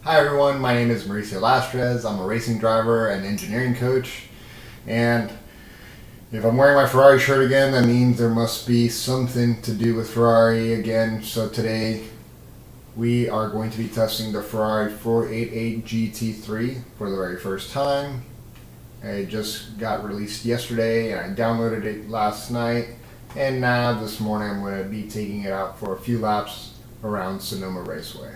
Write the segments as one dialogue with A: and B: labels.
A: Hi everyone, my name is Mauricio Lastres. I'm a racing driver and engineering coach, and if I'm wearing my Ferrari shirt again, that means there must be something to do with Ferrari again. So today we are going to be testing the Ferrari 488 GT3 for the very first time. It just got released yesterday and I downloaded it last night, and now this morning I'm going to be taking it out for a few laps around Sonoma Raceway.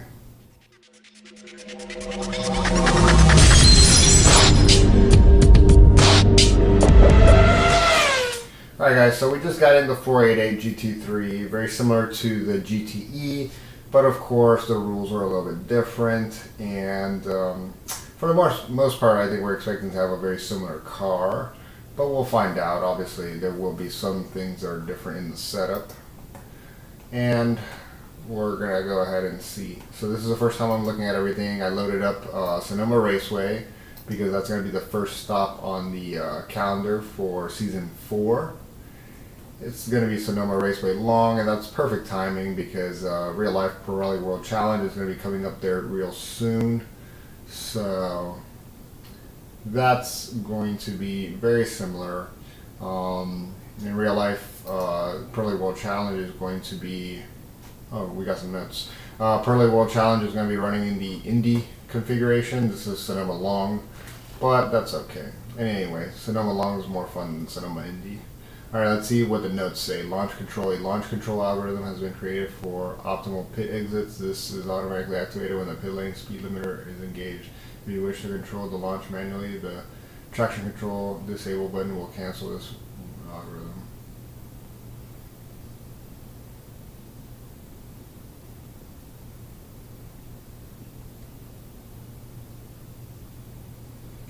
A: Alright guys, so we just got into 488 GT3, very similar to the GTE, but of course the rules are a little bit different, and for the most part I think we're expecting to have a very similar car, but we'll find out. Obviously there will be some things that are different in the setup, and we're gonna go ahead and see. So this is the first time I'm looking at everything. I loaded up Sonoma Raceway because that's gonna be the first stop on the calendar for season 4. It's gonna be Sonoma Raceway long, and that's perfect timing because Real Life Ferrari World Challenge is gonna be coming up there real soon. So that's going to be very similar. In real life, Ferrari World Challenge is going to be, oh, we got some notes. Ferrari World Challenge is going to be running in the Indy configuration. This is Sonoma Long, but that's okay. And anyway, Sonoma Long is more fun than Sonoma Indy. Alright, let's see what the notes say. Launch control. A launch control algorithm has been created for optimal pit exits. This is automatically activated when the pit lane speed limiter is engaged. If you wish to control the launch manually, the traction control disable button will cancel this algorithm.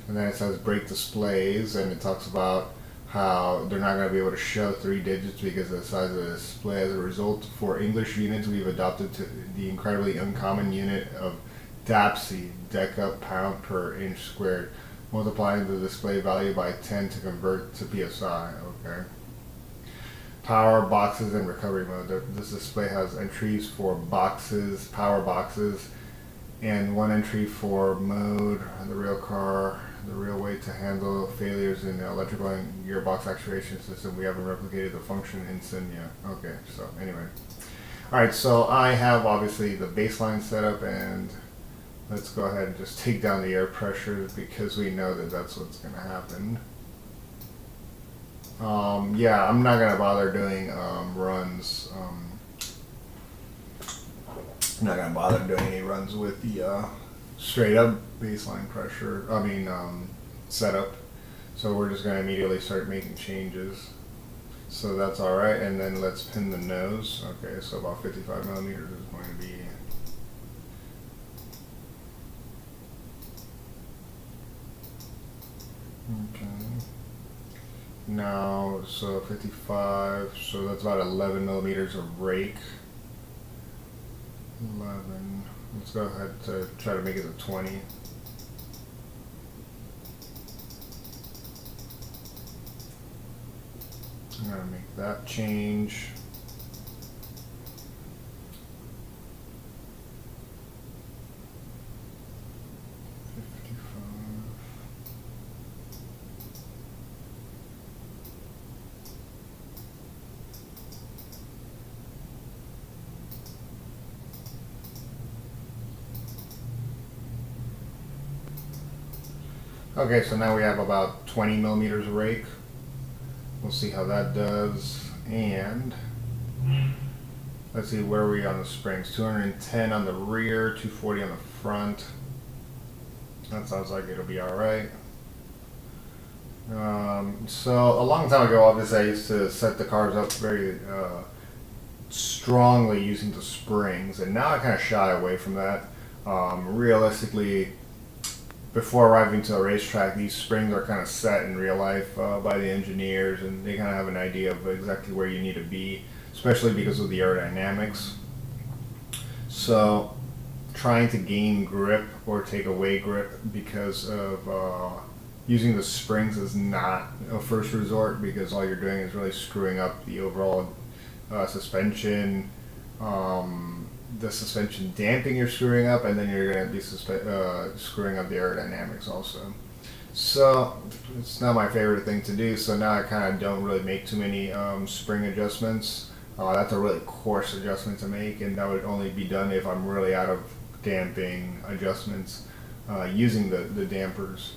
A: And then it says brake displays, and it talks about how they're not going to be able to show 3 digits because of the size of the display. As a result, for English units, we've adopted the incredibly uncommon unit of DAPSI, deca pound per inch squared, multiplying the display value by 10 to convert to PSI. Okay. Power, boxes, and recovery mode. This display has entries for boxes, power boxes, and 1 entry for mode, the real car, the real way to handle failures in the electrical and gearbox actuation system. We haven't replicated the function insignia. Okay, so anyway. Alright, so I have obviously the baseline setup, and let's go ahead and just take down the air pressure because we know that that's what's going to happen. Yeah, I'm not going to bother doing runs. I'm not going to bother doing any runs with the straight up baseline pressure, setup. So we're just going to immediately start making changes. So that's alright, and then let's pin the nose. Okay, so about 55 millimeters is going to be okay. Now, so 55, so that's about 11 millimeters of rake. 11. Let's go ahead to try to make it a 20. I'm going to make that change. Okay, so now we have about 20 millimeters of rake. We'll see how that does. And let's see, where are we on the springs? 210 on the rear, 240 on the front. That sounds like it'll be alright. So a long time ago, obviously, I used to set the cars up very strongly using the springs, and now I kind of shy away from that. Realistically, before arriving to a racetrack, these springs are kind of set in real life by the engineers, and they kind of have an idea of exactly where you need to be, especially because of the aerodynamics. So trying to gain grip or take away grip because of using the springs is not a first resort, because all you're doing is really screwing up the overall suspension the suspension damping you're screwing up, and then you're going to be screwing up the aerodynamics also. So it's not my favorite thing to do, so now I kind of don't really make too many spring adjustments. That's a really coarse adjustment to make, and that would only be done if I'm really out of damping adjustments using the dampers.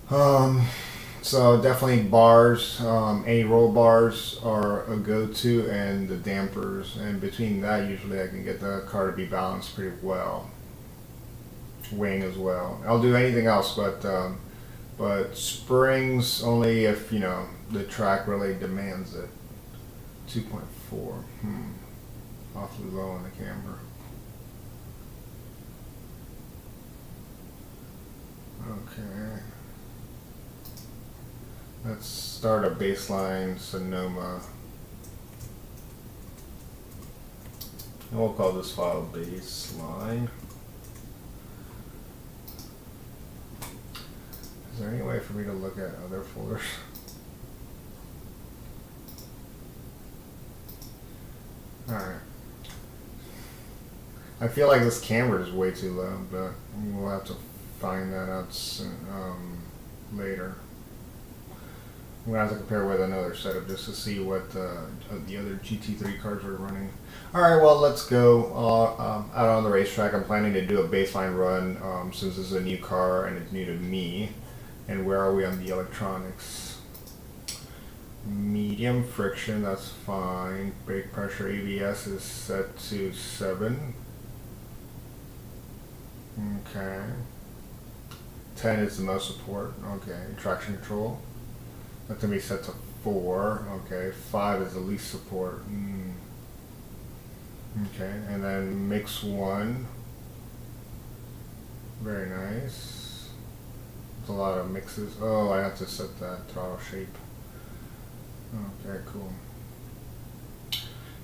A: So definitely bars, any roll bars are a go-to, and the dampers, and between that usually I can get the car to be balanced pretty well. Wing as well. I'll do anything else, but springs only if, you know, the track really demands it. 2.4. Awfully low on the camera. Okay. Let's start a baseline Sonoma. And we'll call this file baseline. Is there any way for me to look at other folders? Alright. I feel like this camera is way too low, but we'll have to find that out soon, later. I'm going to have to compare with another setup just to see what the other GT3 cars are running. Alright, well, let's go out on the racetrack. I'm planning to do a baseline run since this is a new car and it's new to me. And where are we on the electronics? Medium friction, that's fine. Brake pressure, ABS is set to 7. Okay. 10 is the most support. Okay. Traction control, that's going to be set to 4. Okay. 5 is the least support. Okay. And then mix 1. Very nice. There's a lot of mixes. Oh, I have to set that throttle shape. Okay, cool.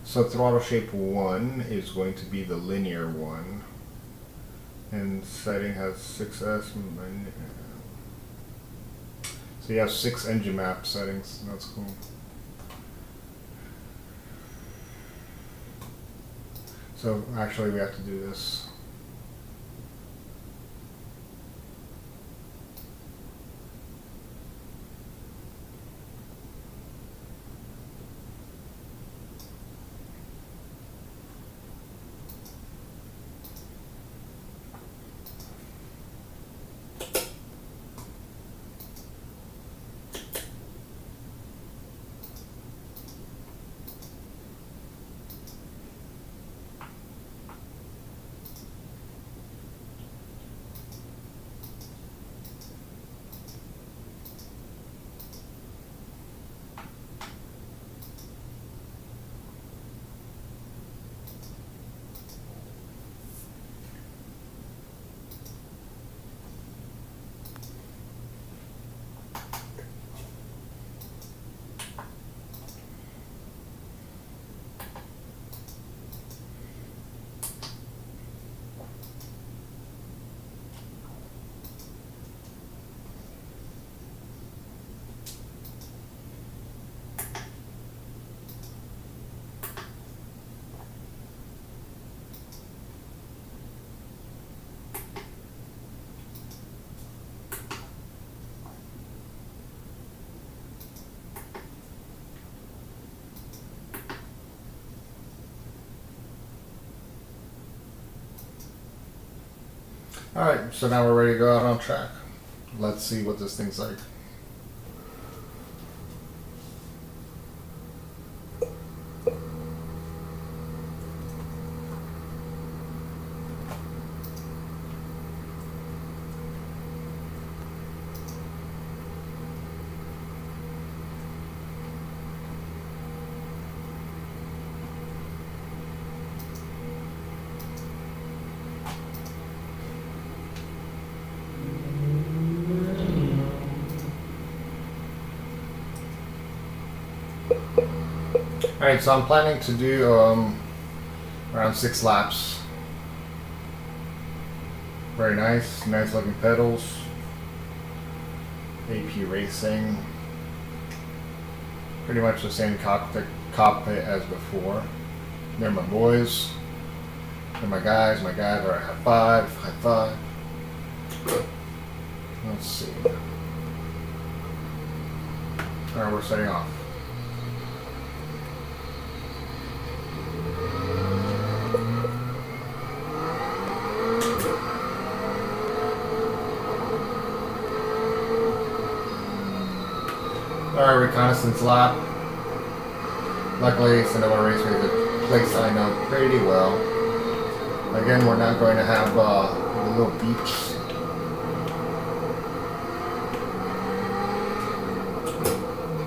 A: So throttle shape 1 is going to be the linear one. And setting has 6S. So you have 6 engine map settings. That's cool. So actually we have to do this. Alright, so now we're ready to go out on track. Let's see what this thing's like. Alright, so I'm planning to do around 6 laps. Very nice, nice looking pedals. AP Racing. Pretty much the same cockpit as before. They're my boys. And my guys, all right, high five, high five. Let's see. All right, we're setting off. All right, reconnaissance lap. Luckily, Sonoma Raceway is a place I know pretty well. Again, we're not going to have the little beeps.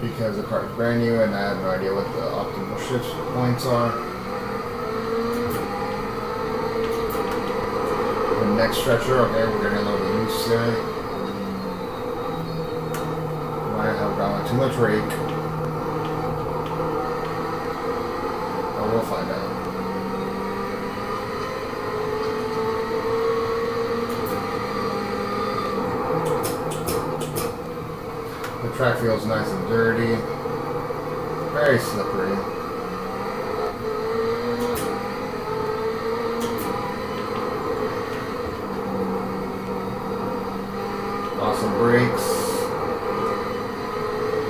A: Because the car is brand new and I have no idea what the optimal shift points are. The next stretcher, okay, we're getting a little bit loose there. Might have gone too much rake. Oh, we'll find out. The track feels nice and dirty, very slippery. Awesome brakes.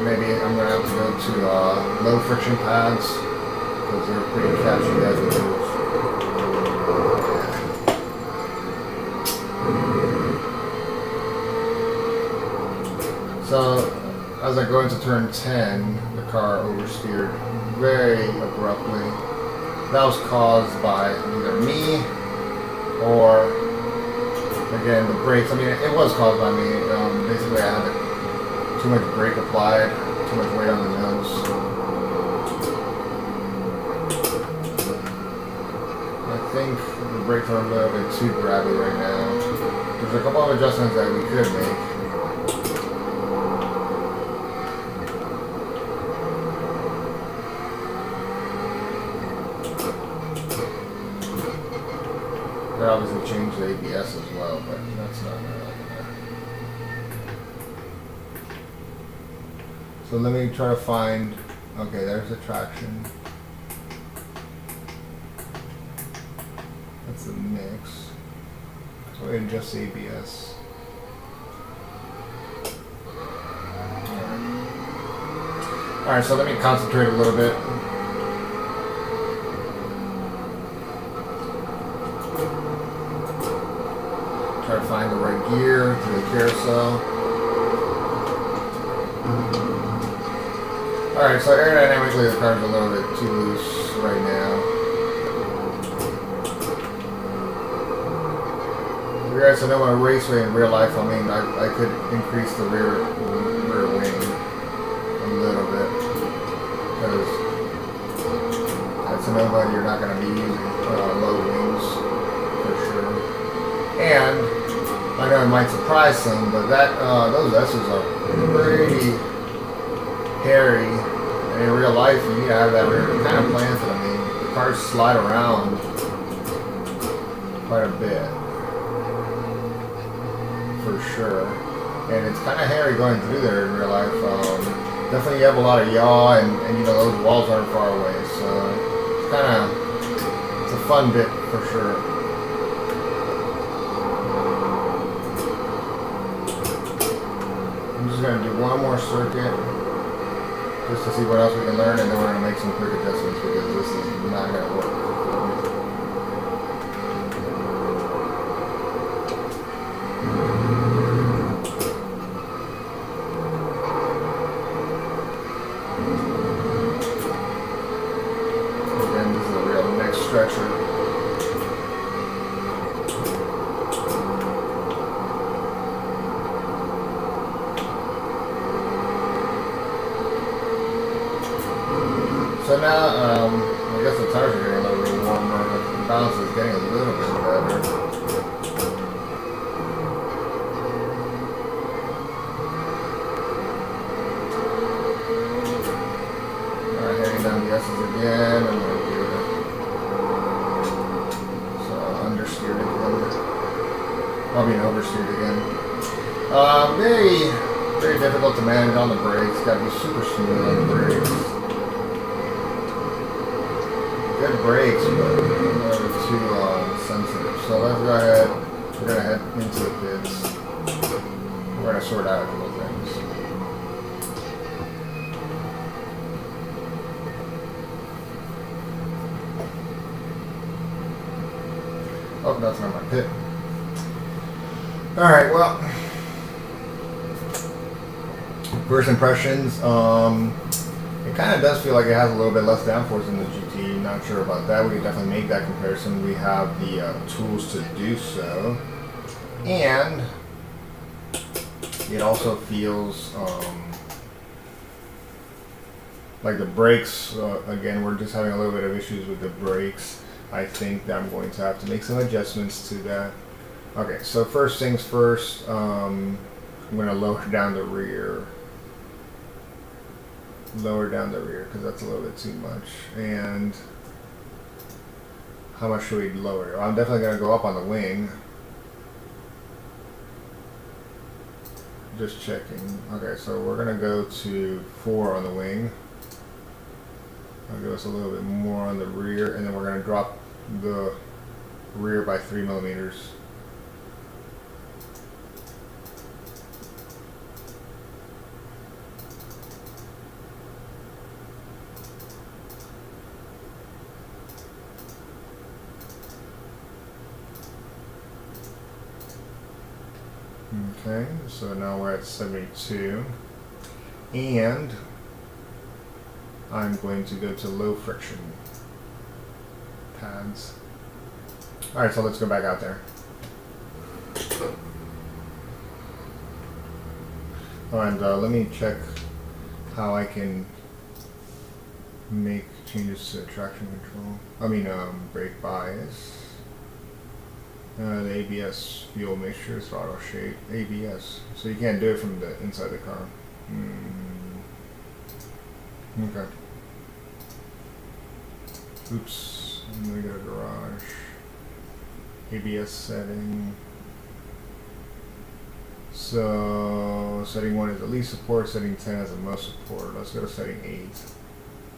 A: Maybe I'm going to have to go to low friction pads because they're pretty catchy as it is. So, as I go into turn 10, the car oversteered very abruptly. That was caused by either me or, again, the brakes. I mean, it was caused by me. Basically, I had too much brake applied, too much weight on the nose. I think the brakes are a little bit too grabby right now. There's a couple of adjustments that we could make. They obviously changed the ABS as well, but that's not really there. So let me try to find, okay, there's the traction. That's the mix. So we adjust the ABS. Alright, so let me concentrate a little bit. Try to find the right gear to the carousel. Alright, so aerodynamically the car's a little bit too loose right now. You guys know my Raceway in real life, I mean, I could increase the rear wing a little bit. Because at Sonoma you're not going to be using low wings for sure. And I know it might surprise some, but those S's are pretty hairy. And in real life, you need to have that rear kind of planted. I mean, the cars slide around quite a bit, for sure. And it's kind of hairy going through there in real life. Definitely you have a lot of yaw, and you know, those walls aren't far away. So it's a fun bit for sure. I'm just going to do one more circuit just to see what else we can learn, and then we're going to make some quick adjustments because this is not going to work. Again, this is a real neck stretcher. So now, I guess the tires are getting a little bit warmer, the balance is getting a little bit better. Alright, heading down the S's again, and we're good. So, understeered again. Probably an oversteered again. Very difficult to manage on the brakes, gotta be super smooth on the brakes. Good brakes, but too sensitive. So let's go ahead. We're going to head into this. We're going to sort out a couple things. Oh, that's not my pit. Alright, well, first impressions, it kind of does feel like it has a little bit less downforce than the GT. Not sure about that. We can definitely make that comparison. We have the tools to do so. And it also feels like the brakes, again, we're just having a little bit of issues with the brakes. I think that I'm going to have to make some adjustments to that. Okay, so first things first, I'm going to lower down the rear. Lower down the rear because that's a little bit too much. And how much should we lower? I'm definitely going to go up on the wing. Just checking. Okay, so we're going to go to 4 on the wing. That'll give us a little bit more on the rear, and then we're going to drop the rear by 3 millimeters. Okay, so now we're at 72, and I'm going to go to low friction pads. Alright, so let's go back out there. Oh, and let me check how I can make changes to traction control. I mean, brake bias. The ABS fuel mixture, throttle shape, ABS. So you can't do it from the inside the car. Okay. Oops. Let me go to garage. ABS setting. So setting 1 is the least support, setting 10 is the most support. Let's go to setting 8.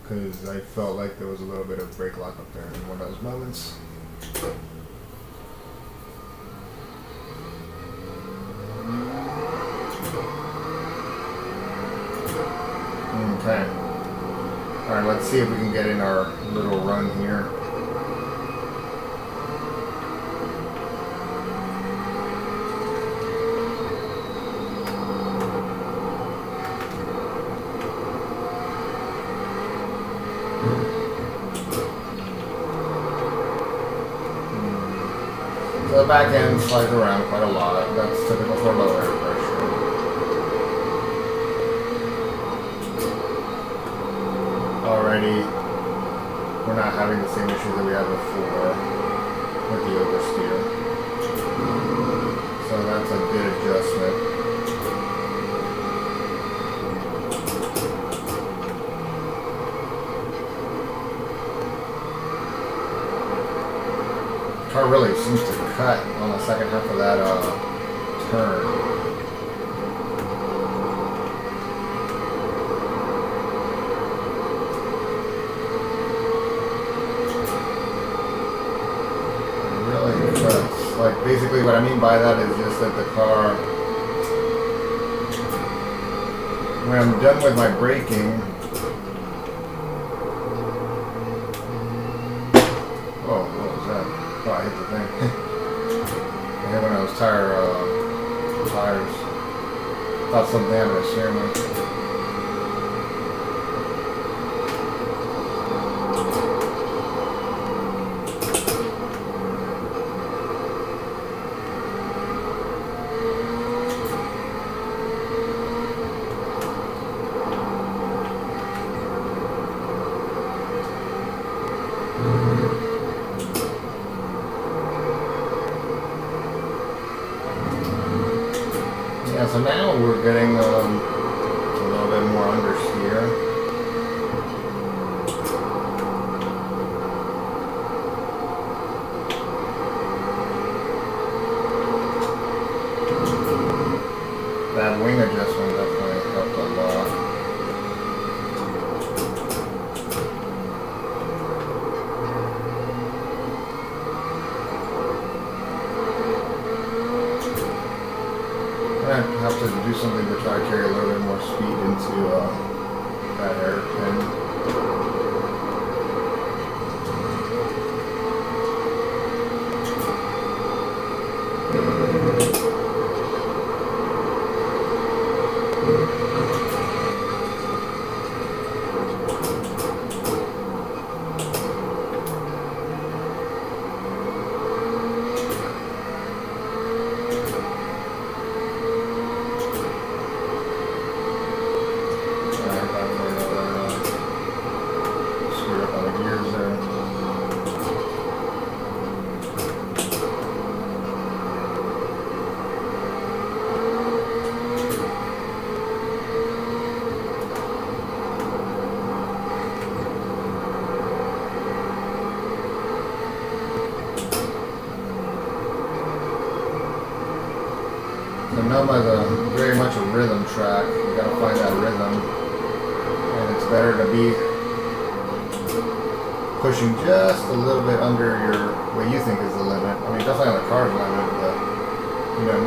A: Because I felt like there was a little bit of brake lock up there in one of those moments. Okay. Alright, let's see if we can get in our little run here. So the back end slides around quite a lot. That's typical for low air pressure. Already, we're not having the same issues that we had before with the oversteer. So that's a good adjustment. The car really seems to cut on the second half of that turn. Like, basically what I mean by that is just that the car, when I'm done with my braking, oh, what was that? Oh, I hit the thing. I hit one of those tires. Thought something happened to the steering wheel. Yeah, so now we're getting a little bit more understeer. That wing adjustment definitely helped a lot. I'm gonna have to do something to try to carry a little bit more speed into that hairpin. Sonoma is very much a rhythm track. You gotta find that rhythm, and it's better to be pushing just a little bit under what you think is the limit. I mean, definitely on the car's limit, but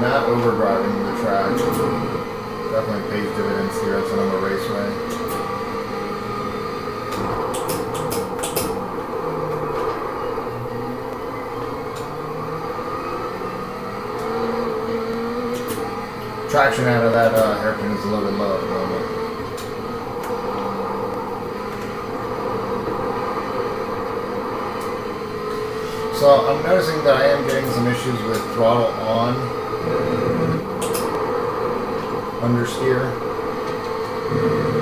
A: not overdriving the track. Definitely pays dividends here at Sonoma Raceway. Traction out of that hairpin is a little bit low at the moment. So I'm noticing that I am getting some issues with throttle on understeer.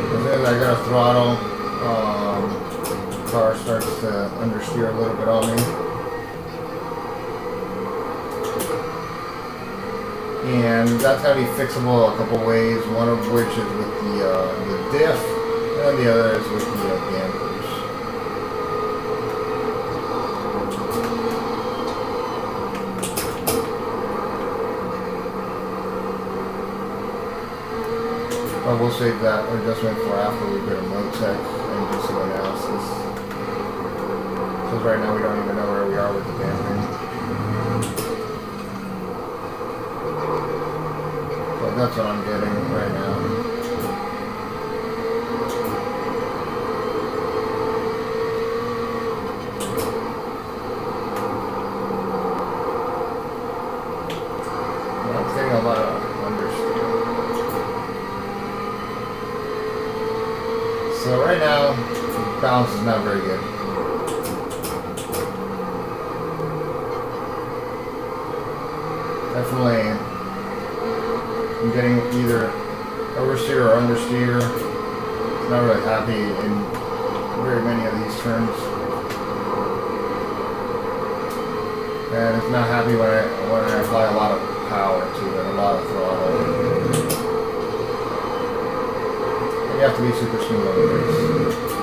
A: As soon as I got a throttle, the car starts to understeer a little bit on me. And that's going to be fixable a couple ways, one of which is with the diff, and the other is with the dampers. But we'll save that adjustment for after we go to MoTec and do some analysis. Because right now we don't even know where we are with the damping. That's what I'm getting right now. I'm getting a lot of understeer. So right now, the balance is not very good. Definitely. I'm getting either oversteer or understeer. It's not really happy in very many of these turns. And it's not happy when I apply a lot of power to it, a lot of throttle. You have to be super smooth on the brakes.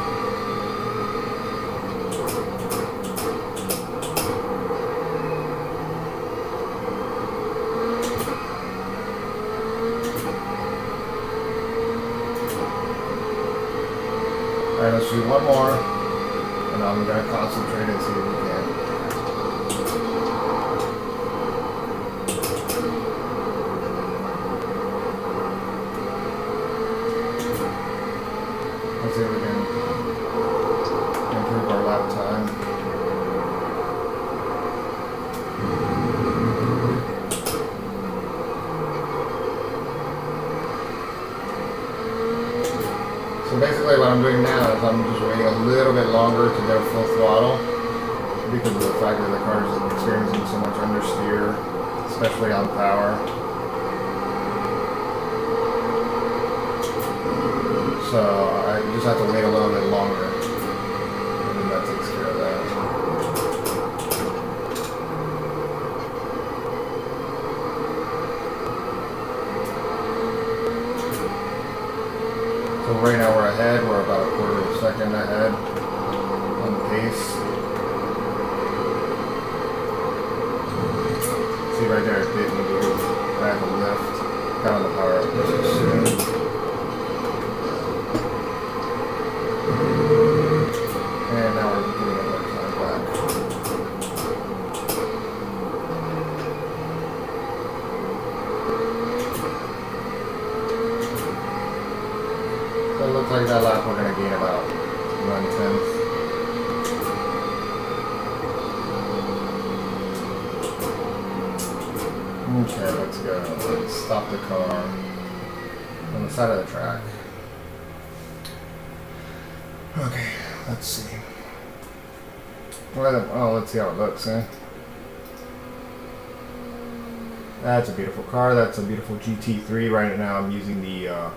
A: Alright, let's do one more, and I'm going to concentrate and see if we can. Let's see if we can improve our lap time. So basically what I'm doing now is I'm just waiting a little bit longer to go full throttle because of the fact that the car is experiencing so much understeer, especially on power. So I just have to wait a little bit longer, and then that takes care of that. So right now we're ahead, we're about a quarter of a second ahead on the pace. See right there, it bit me because I have a lift, got on the power up too soon. And now we're getting a little time back. it looks like that lap we're going to gain about 1/10. Okay, let's go. Let's stop the car on the side of the track. Okay, let's see. Oh, let's see how it looks, eh? That's a beautiful car. That's a beautiful GT3. Right now I'm using the, I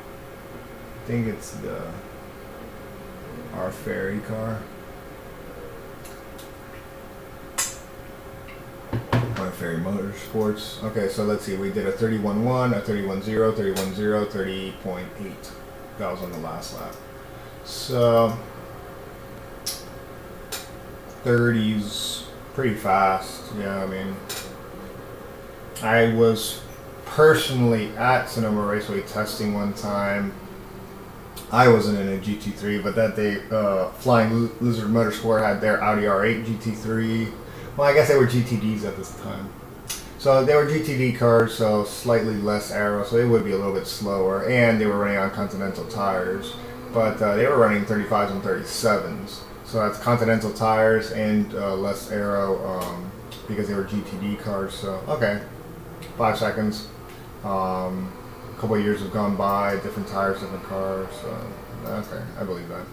A: think it's our Ferrari car. Our Ferrari Motorsports. Okay, so let's see. We did a 31.1, a 31.0, 31.0, 30.8. That was on the last lap. So 30's pretty fast. Yeah, I mean, I was personally at Sonoma Raceway testing one time. I wasn't in a GT3, but that day, Flying Lizard Motorsport had their Audi R8 GT3. Well, I guess they were GTDs at this time. So they were GTD cars, so slightly less aero, so they would be a little bit slower, and they were running on Continental tires, but they were running 35s and 37s. So that's Continental tires and less aero because they were GTD cars. So okay, 5 seconds. A couple of years have gone by, different tires, different cars. So okay, I believe that.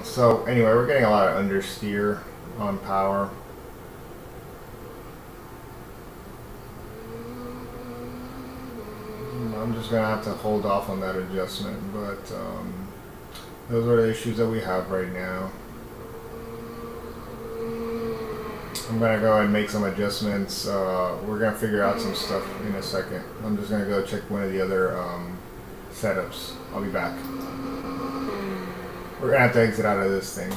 A: So anyway, we're getting a lot of understeer on power. I'm just gonna have to hold off on that adjustment, but those are the issues that we have right now. I'm gonna go and make some adjustments. We're gonna figure out some stuff in a second. I'm just gonna go check one of the other setups. I'll be back. We're gonna have to exit out of this thing.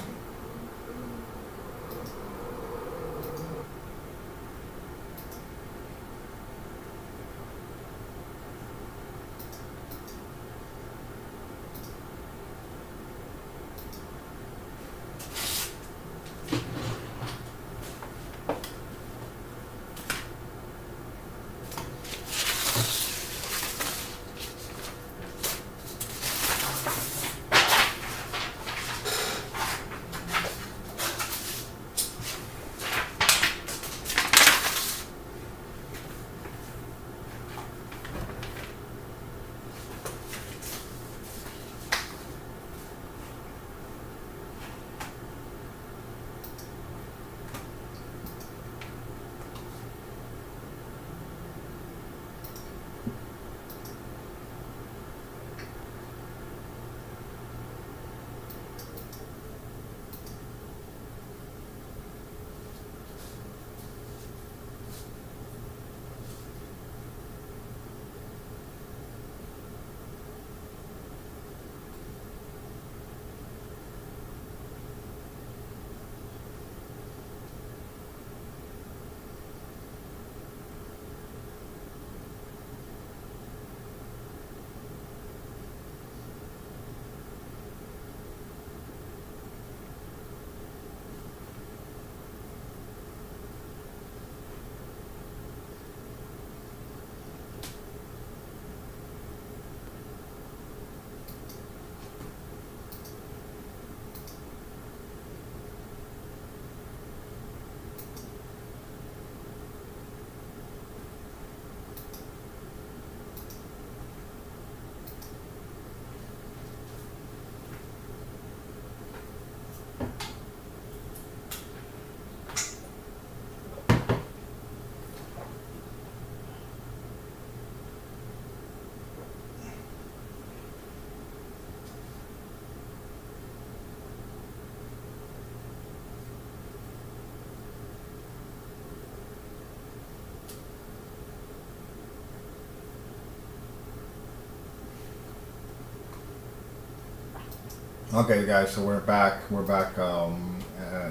A: Okay, guys, so we're back. We're back.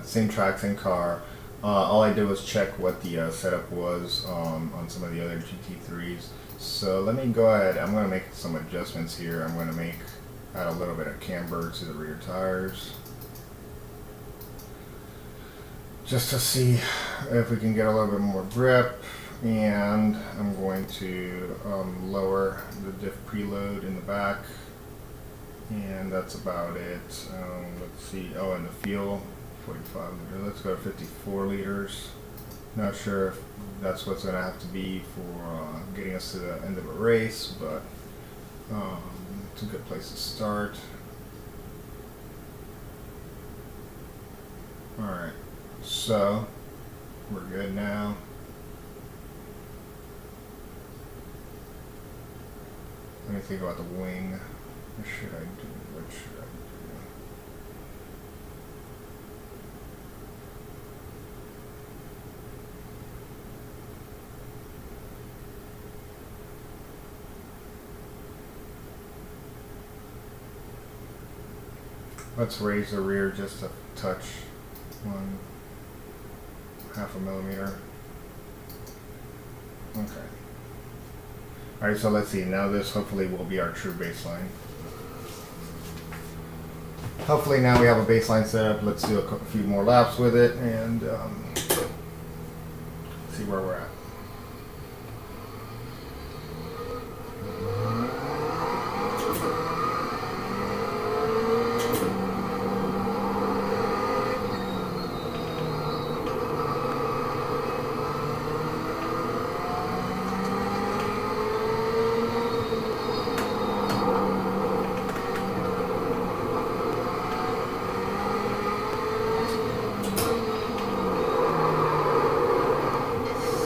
A: Same track, same car. All I did was check what the setup was on some of the other GT3s. So let me go ahead. I'm going to make some adjustments here. I'm going to add a little bit of camber to the rear tires, just to see if we can get a little bit more grip. And I'm going to lower the diff preload in the back. And that's about it. Let's see. Oh, and the fuel, 45 liter. Let's go 54 liters. Not sure if that's what's going to have to be for getting us to the end of a race, but it's a good place to start. Alright, so we're good now. Let me think about the wing. What should I do? What should I do? Let's raise the rear just a touch, 1/2 millimeter. Okay. Alright, so let's see. Now this hopefully will be our true baseline. Hopefully now we have a baseline set up. Let's do a few more laps with it and see where we're at.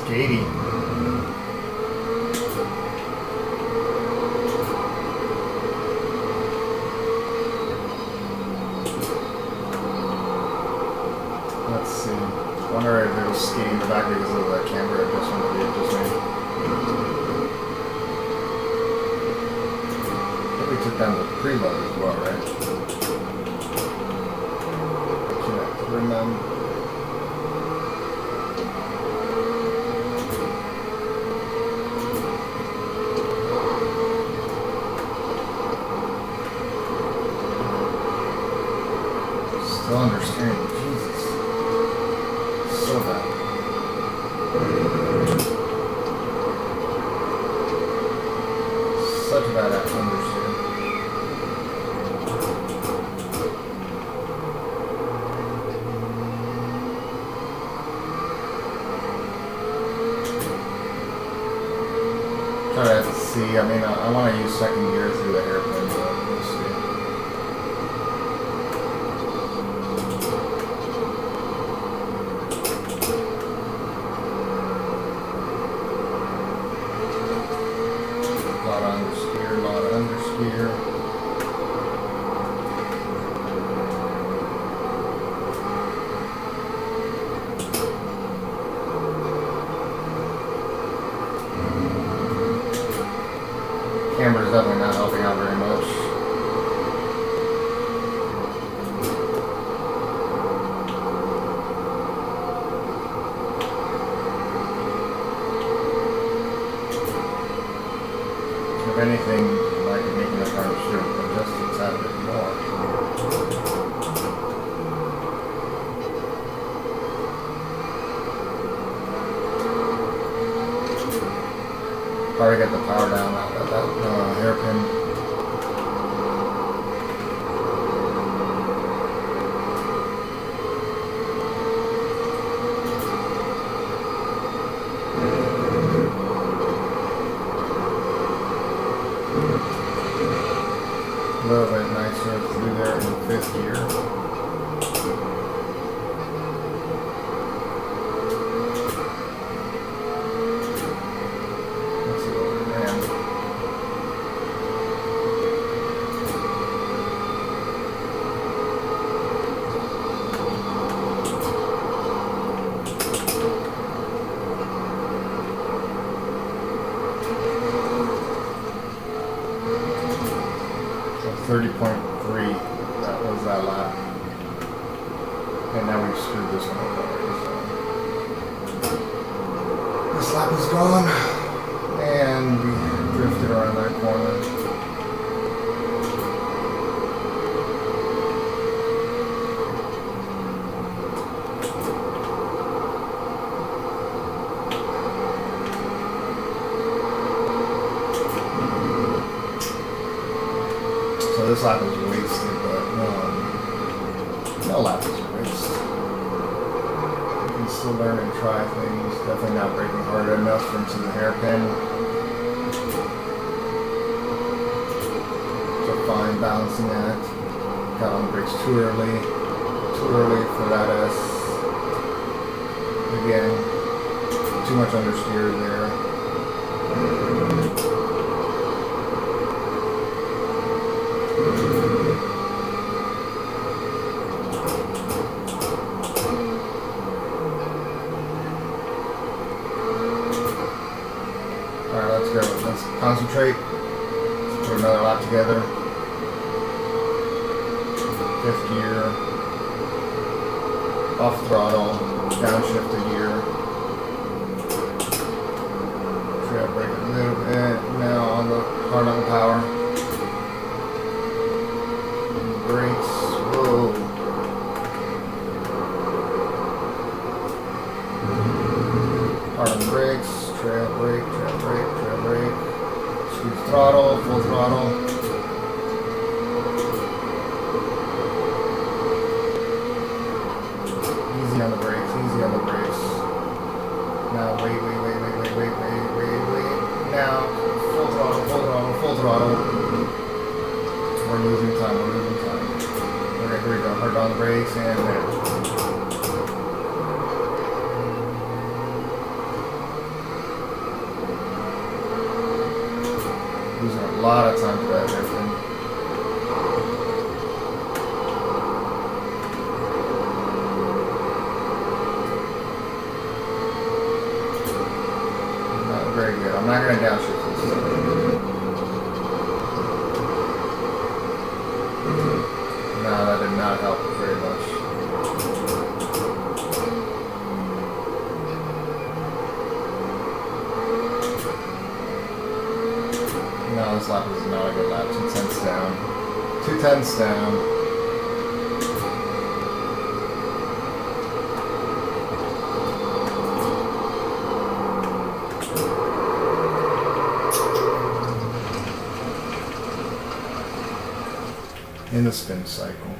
A: Skaty. Let's see. Wonder if it was skating in the back because of the camber adjustment that we just made. I think we took down the preload as well, right? I can't remember. Still understanding, Jesus. So bad. Such bad at understanding. Try to see, I mean, I want to use second gear through the hairpin, but we'll see. Camera's definitely not helping out very much. If anything, I might be making the car just a tad bit more. Probably get the power down at that hairpin. A little bit nicer through there in fifth gear. Let's see what we ran. So 30.3, that was that lap. And now we've screwed this one up already, so. This lap is gone, and we drifted around that corner. So so this lap is wasted, but no lap is wasted. You can still learn and try things. Definitely not braking hard enough into the hairpin. So fine balancing act. Got on the brakes too early. Too early for that S. Again, too much understeer there. Alright, let's go. Let's concentrate. Let's put another lap together. 5th gear. Off throttle. Downshift the gear. Trail brake a little bit. Now on the hard on the power. Brakes. Whoa. Hard on the brakes. Trail brake. Trail brake. Trail brake. Squeeze throttle. Full throttle. Easy on the brakes, easy on the brakes. Now wait. Now full throttle. We're losing time. Okay, here we go. Hard on the brakes and there. Losing a lot of time to that hairpin. Very good. I'm not going to downshift this. No, that did not help very much. No, this lap is not a good lap. 2 tenths down. 2 tenths down. In the spin cycle.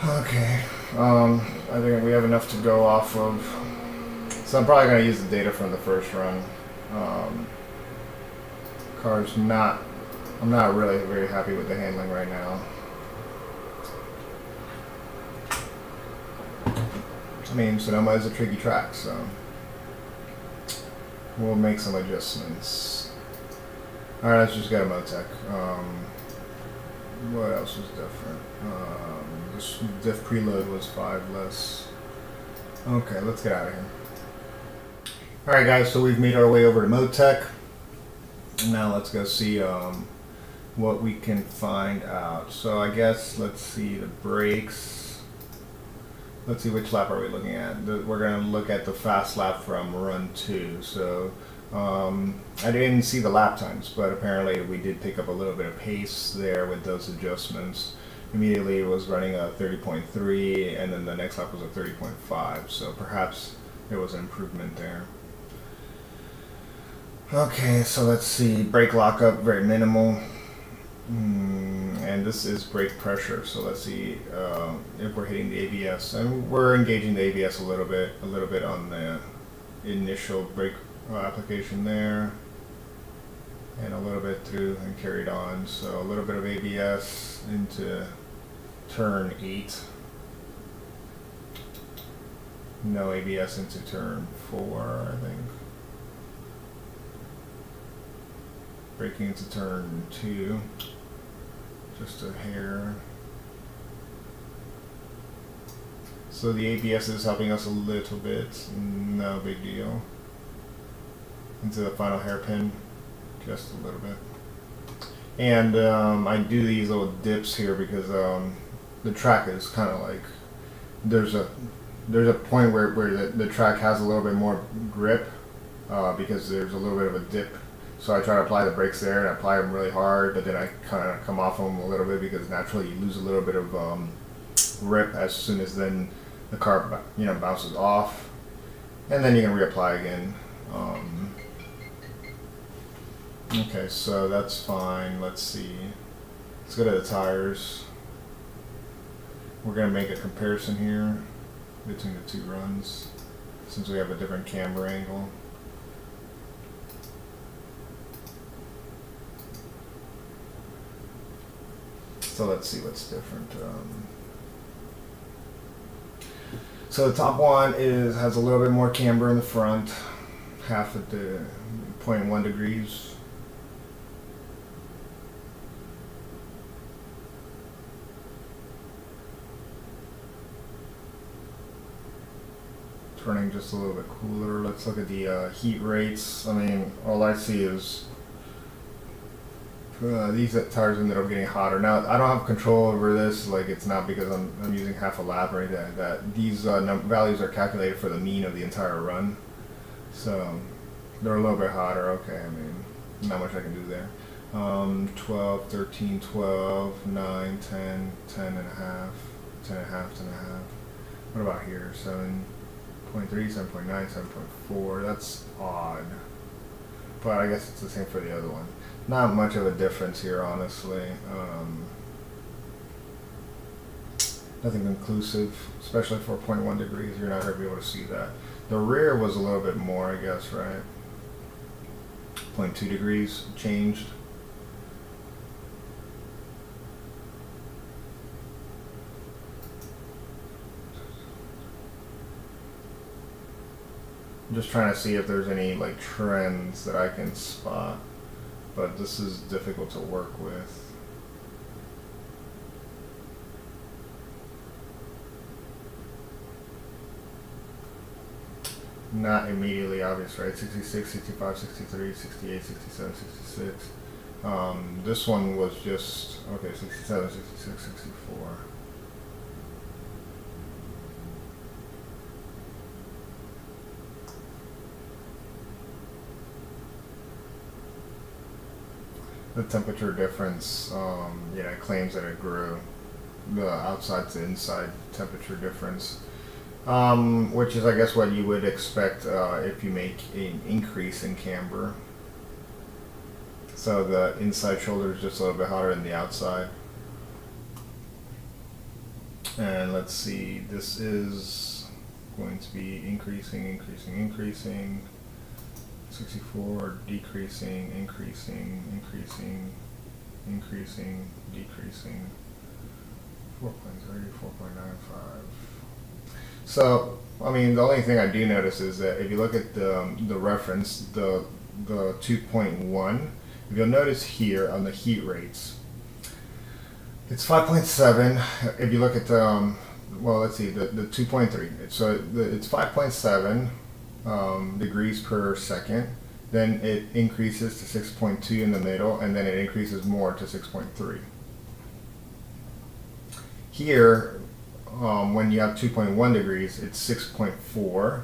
A: Okay, I think we have enough to go off of. So I'm probably going to use the data from the first run. I'm not really very happy with the handling right now. I mean, Sonoma is a tricky track, so we'll make some adjustments. Alright, let's just get a MoTec. What else was different? This diff preload was 5 less. Okay, let's get out of here. Alright guys, so we've made our way over to MoTec. Now let's go see what we can find out. So I guess, let's see the brakes. Let's see, which lap are we looking at? We're going to look at the fast lap from run 2. So I didn't see the lap times, but apparently we did pick up a little bit of pace there with those adjustments. Immediately it was running a 30.3 and then the next lap was a 30.5, so perhaps there was an improvement there. Okay, so let's see, brake lockup, very minimal. And this is brake pressure, so let's see if we're hitting the ABS. And we're engaging the ABS a little bit on the initial brake application there, and a little bit through and carried on. So a little bit of ABS into turn 8. No ABS into turn 4, I think. Braking into turn 2. Just a hair. So the ABS is helping us a little bit. No big deal. Into the final hairpin, just a little bit. And I do these little dips here because the track is kind of like, there's a point where the track has a little bit more grip because there's a little bit of a dip. So I try to apply the brakes there and I apply them really hard, but then I kind of come off them a little bit because naturally you lose a little bit of grip as soon as then the car bounces off, and then you can reapply again. Okay, so that's fine. Let's see. Let's go to the tires. We're going to make a comparison here between the two runs since we have a different camber angle. So let's see what's different. So the top one has a little bit more camber in the front, half at the 0.1 degrees. Turning just a little bit cooler. Let's look at the heat rates. I mean, all I see is these tires ended up getting hotter. Now, I don't have control over this. Like, it's not because I'm using half a lap or anything like that. These values are calculated for the mean of the entire run. So, they're a little bit hotter. Okay, I mean, not much I can do there. 12, 13, 12, 9, 10, 10 and a half, 10 and a half, 10 and a half. What about here? 7.3, 7.9, 7.4. That's odd. But I guess it's the same for the other one. Not much of a difference here, honestly. Nothing conclusive, especially for 0.1 degrees. You're not going to be able to see that. The rear was a little bit more, I guess, right? 0.2 degrees changed. I'm just trying to see if there's any like trends that I can spot, but this is difficult to work with. Not immediately obvious, right? 66, 65, 63, 68, 67, 66. This one was just, okay, 67, 66, 64. The temperature difference, it claims that it grew. The outside to inside temperature difference, which is, I guess, what you would expect if you make an increase in camber. So the inside shoulder is just a little bit hotter than the outside. And let's see, this is going to be increasing, increasing, increasing. 64, decreasing, increasing, increasing, increasing, decreasing, 4.3, 4.95. So, I mean, the only thing I do notice is that if you look at the reference, the 2.1, if you'll notice here on the heat rates, it's 5.7. If you look at the, well, let's see, the 2.3. So it's 5.7. Degrees per second, then it increases to 6.2 in the middle, and then it increases more to 6.3. Here, when you have 2.1 degrees, it's 6.4,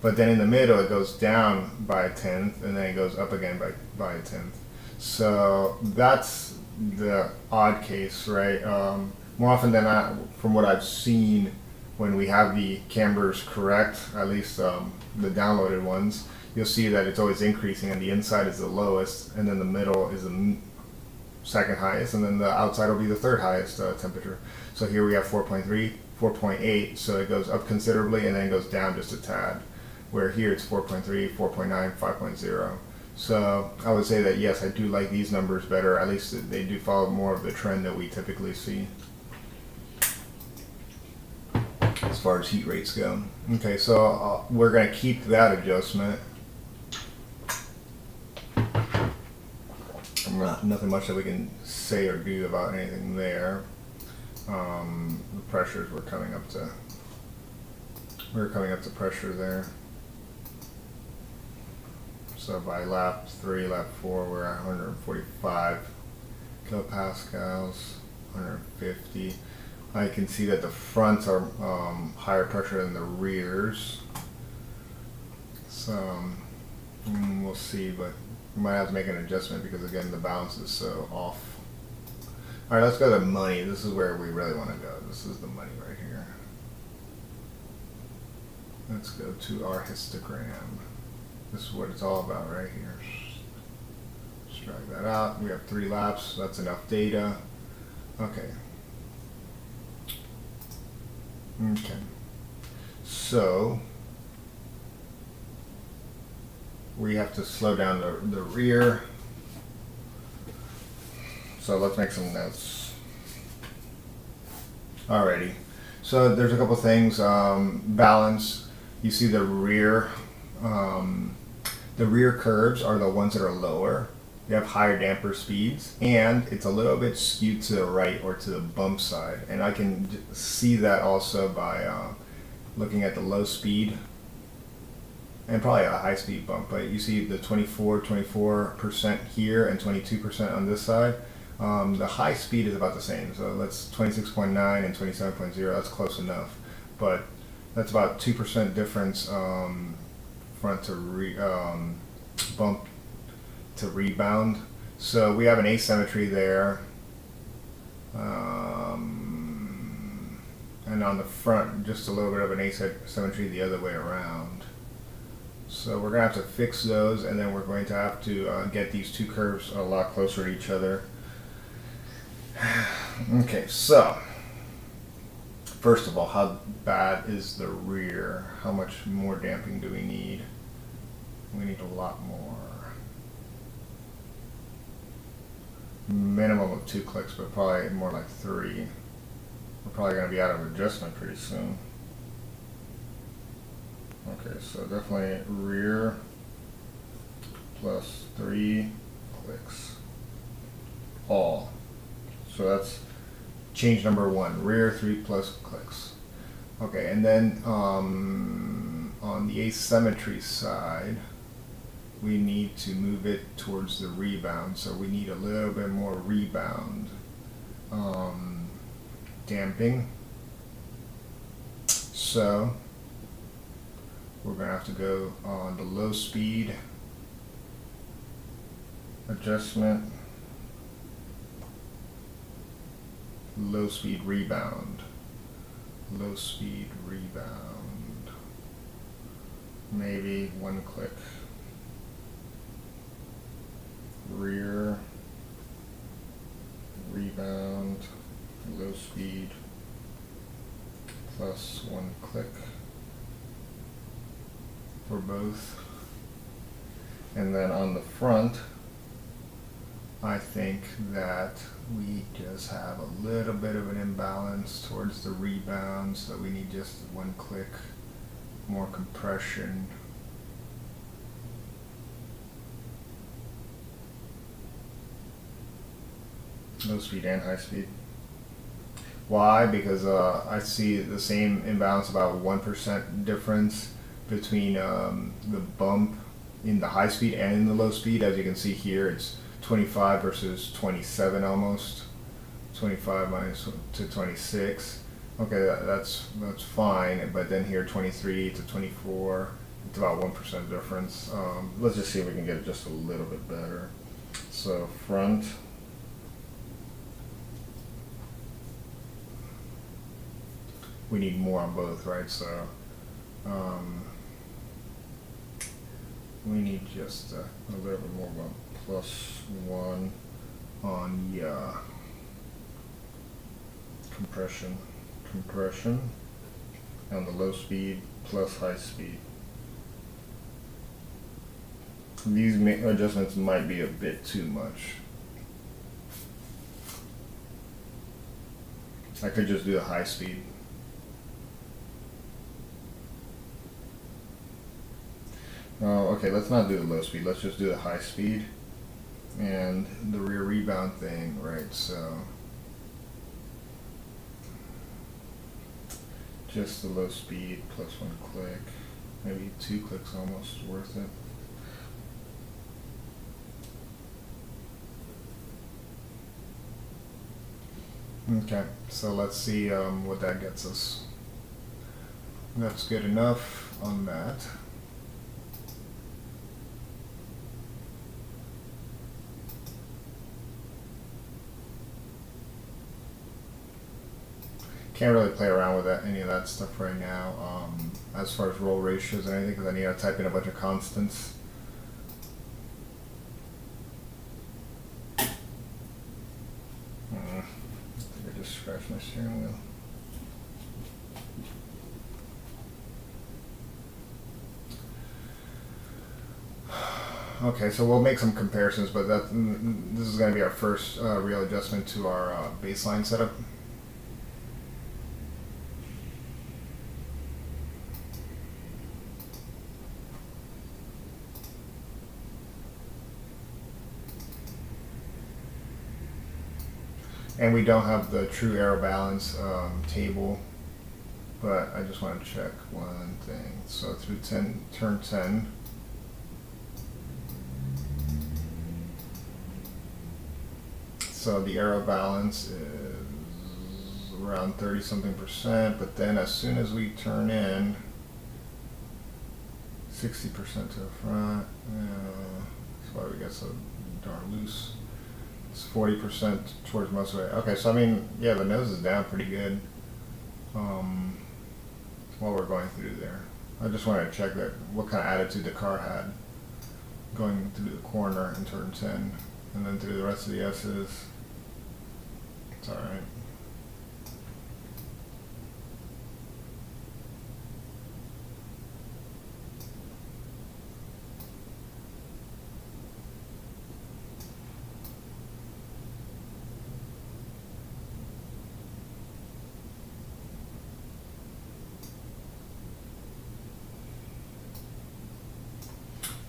A: but then in the middle it goes down by a tenth, and then it goes up again by a tenth. So that's the odd case, right? More often than not, from what I've seen, when we have the cambers correct, at least the downloaded ones, you'll see that it's always increasing, and the inside is the lowest, and then the middle is the second highest, and then the outside will be the third highest temperature. So here we have 4.3, 4.8, so it goes up considerably and then it goes down just a tad. Where here it's 4.3, 4.9, 5.0. So I would say that yes, I do like these numbers better. At least they do follow more of the trend that we typically see as far as heat rates go. Okay, so we're going to keep that adjustment. Nothing much that we can say or do about anything there. The pressures we're coming up to pressure there. So by lap 3, lap 4, we're at 145 kilopascals, 150. I can see that the fronts are higher pressure than the rears. So we'll see, but we might have to make an adjustment because again the balance is so off. Alright, let's go to money. This is where we really want to go. This is the money right here. Let's go to our histogram. This is what it's all about right here. Just drag that out. We have 3 laps. That's enough data. Okay. Okay. So we have to slow down the rear. So let's make some notes. Alrighty. So there's a couple things. Balance. You see the rear. The rear curves are the ones that are lower. You have higher damper speeds, and it's a little bit skewed to the right or to the bump side. And I can see that also by looking at the low speed and probably a high speed bump. But you see the 24% here and 22% on this side. The high speed is about the same, so that's 26.9 and 27.0. That's close enough, but that's about 2% difference front to bump to rebound. So we have an asymmetry there, and on the front just a little bit of an asymmetry the other way around. So we're gonna have to fix those, and then we're going to have to get these two curves a lot closer to each other. Okay, so first of all, how bad is the rear? How much more damping do we need? We need a lot more. Minimum of 2 clicks, but probably more like 3. We're probably going to be out of adjustment pretty soon. Okay, so definitely rear plus 3 clicks. All. So that's change number 1. Rear 3 plus clicks. Okay, and then on the asymmetry side, we need to move it towards the rebound. So we need a little bit more rebound damping. So we're going to have to go on the low speed adjustment, low speed rebound, low speed rebound, maybe 1 click. Rear, rebound, low speed, plus 1 click for both. And then on the front, I think that we just have a little bit of an imbalance towards the rebound, so we need just 1 click more compression. Low speed and high speed. Why? Because I see the same imbalance, about 1% difference between the bump in the high speed and in the low speed. As you can see here, it's 25 versus 27 almost. 25 minus to 26. Okay, that's fine. But then here, 23 to 24, it's about 1% difference. Let's just see if we can get it just a little bit better. So front. We need more on both, right? So we need just a little bit more bump. Plus 1 on compression on the low speed plus high speed. These adjustments might be a bit too much. I could just do the high speed. Oh, okay, let's not do the low speed. Let's just do the high speed and the rear rebound thing, right? So just the low speed plus 1 click, maybe 2 clicks almost worth it. Okay, so let's see what that gets us. That's good enough on that. Can't really play around with any of that stuff right now as far as roll ratios and anything, because I need to type in a bunch of constants. just scratched my steering wheel. Okay, so we'll make some comparisons, but this is going to be our first real adjustment to our baseline setup. And we don't have the true aero balance table, but I just want to check one thing. So through turn 10, so the aero balance is around 30-something%, but then as soon as we turn in 60% to the front, that's why we get so darn loose. It's 40% towards most of it. Okay, so I mean, yeah, the nose is down pretty good while we're going through there. I just wanted to check that what kind of attitude the car had going through the corner in turn 10, and then through the rest of the S's. It's all right.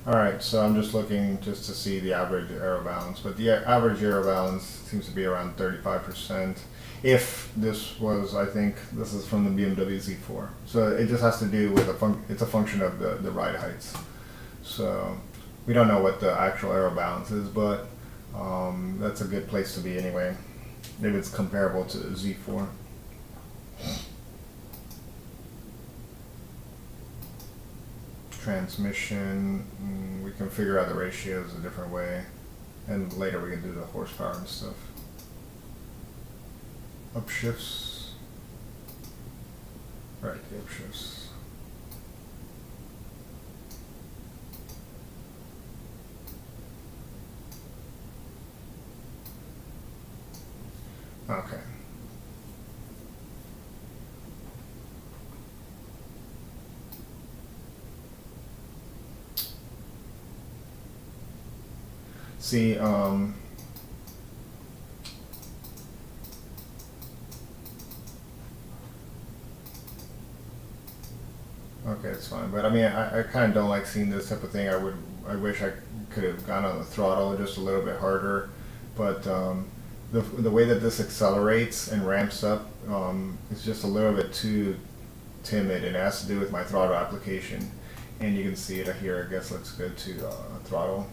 A: Alright, so I'm just looking just to see the average aero balance, but the average aero balance seems to be around 35%. If this was, I think this is from the BMW Z4, so it just has to do with it's a function of the ride heights. So we don't know what the actual aero balance is, but that's a good place to be anyway, if it's comparable to the Z4. Transmission, we can figure out the ratios a different way, and later we can do the horsepower and stuff. Upshifts, right, the upshifts. Okay. See, okay, it's fine. But I mean, I kind of don't like seeing this type of thing. I wish I could have gone on the throttle just a little bit harder. But the way that this accelerates and ramps up is just a little bit too timid, and it has to do with my throttle application. And you can see it here. I guess let's go to throttle.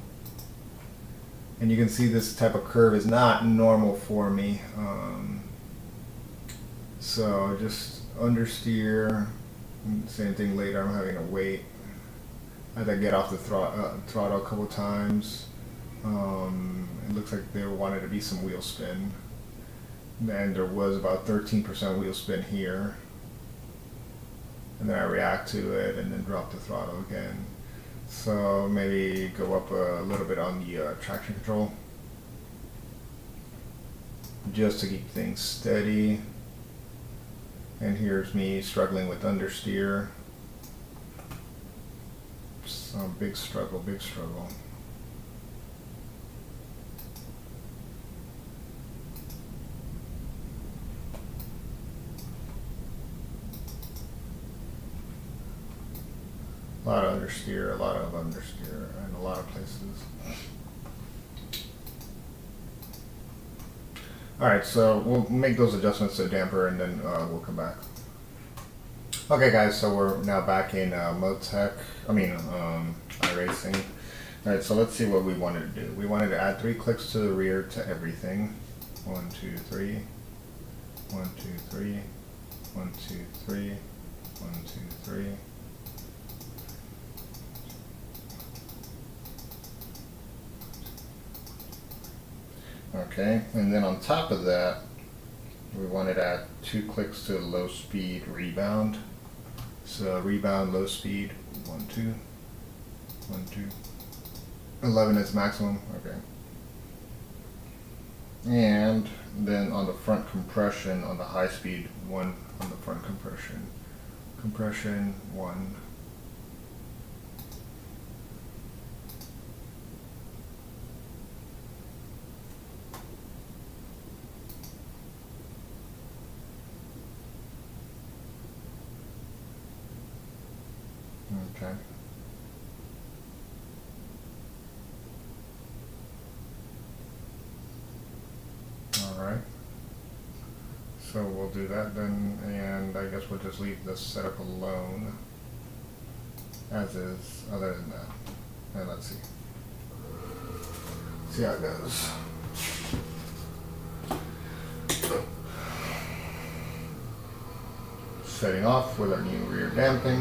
A: And you can see this type of curve is not normal for me. So just understeer. Same thing later, I'm having to wait. I had to get off the throttle a couple times. It looks like there wanted to be some wheel spin. And there was about 13% wheel spin here. And then I react to it and then drop the throttle again. So maybe go up a little bit on the traction control, just to keep things steady. And here's me struggling with understeer. So big struggle, big struggle. A lot of understeer, in a lot of places. Alright, so we'll make those adjustments to the damper and then we'll come back. Okay guys, so we're now back in MoTec, iRacing. Alright, so let's see what we wanted to do. We wanted to add 3 clicks to the rear to everything. 1, 2, 3. 1, 2, 3. 1, 2, 3. 1, 2, 3. Okay, and then on top of that, we wanted to add 2 clicks to the low speed rebound. So rebound, low speed, 1, 2, 1, 2. 11 is maximum, okay. And then on the front compression, on the high speed, 1 on the front compression. Compression 1. Okay. All right. So we'll do that then, and I guess we'll just leave this setup alone as is, other than that. And let's see. See how it goes. Setting off with our new rear damping.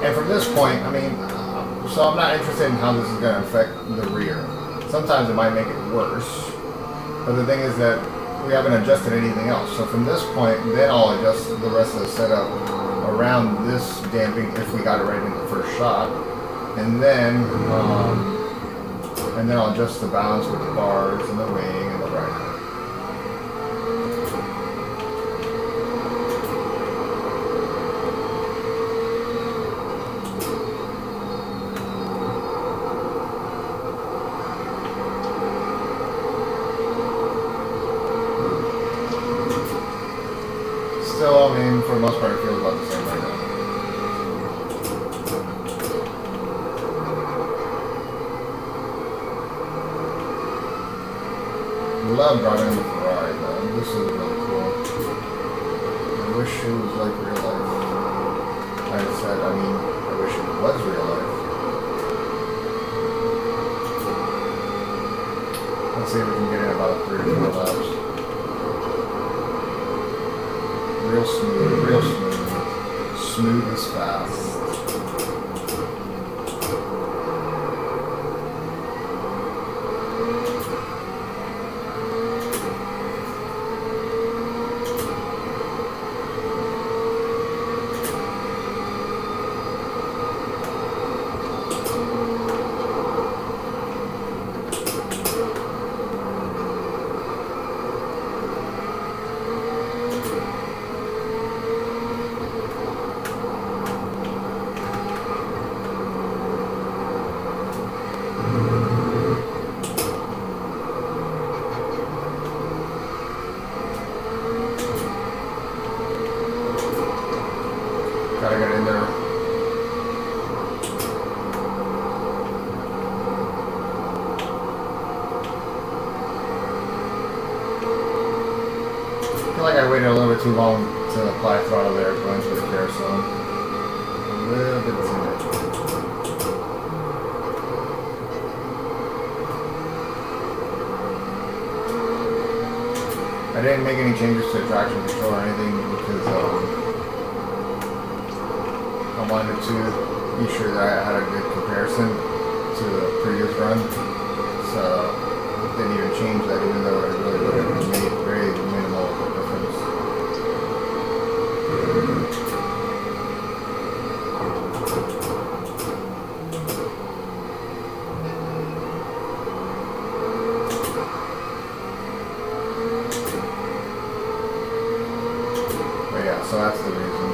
A: And from this point, I mean, so I'm not interested in how this is going to affect the rear. Sometimes it might make it worse, but the thing is that we haven't adjusted anything else. So from this point, then I'll adjust the rest of the setup around this damping if we got it right in the first shot, and then I'll adjust the balance with the bars and the wing and the ride. Still, I mean, for the most part, it feels about the same right now. Love driving the Ferrari, though. This is really cool. I wish it was like real life. I wish it was real life. Let's see if we can get in about 3 or 4 laps. Real smooth, real smooth. Smooth as fast. Gotta get in there. I feel like I waited a little bit too long to apply throttle there going through the carousel. A little bit too much. I didn't make any changes to traction control or anything because I wanted to be sure that I had a good comparison to the previous run, so didn't even change that, even though it really would have made very minimal of a difference. But yeah, so that's the reason.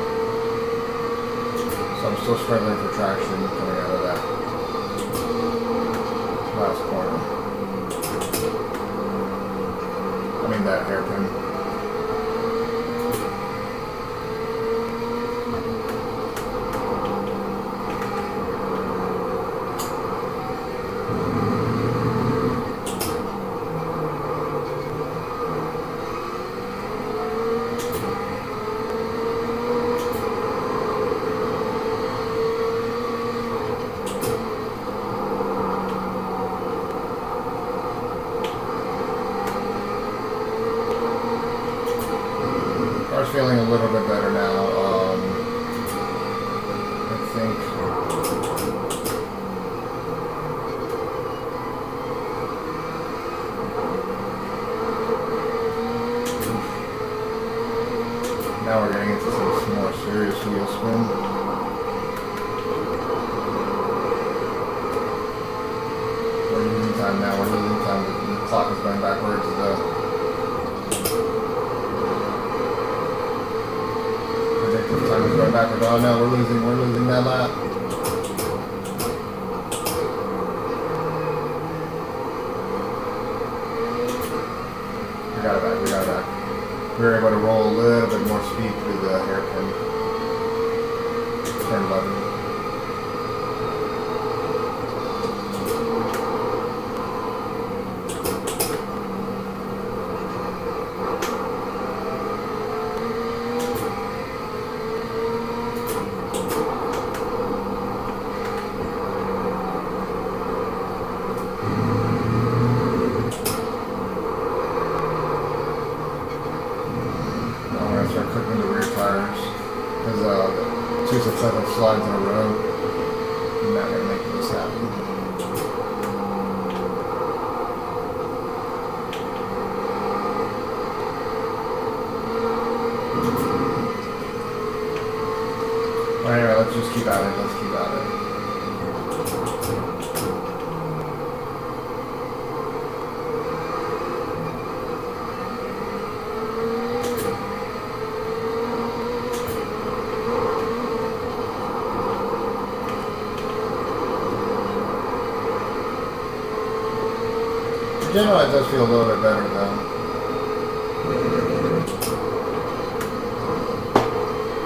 A: So I'm still struggling for traction coming out of that last corner. I mean that hairpin. time now. We're losing time. The clock is going backwards. Predicted time is going backwards. Oh no, we're losing that lap. We got it back. We were able to roll a little bit more speed through the hairpin. Turn 11. Start cooking the rear tires because 2 successive slides in a row. I'm not going to make this happen. Well, anyway, let's just keep at it. In general, it does feel a little bit better though.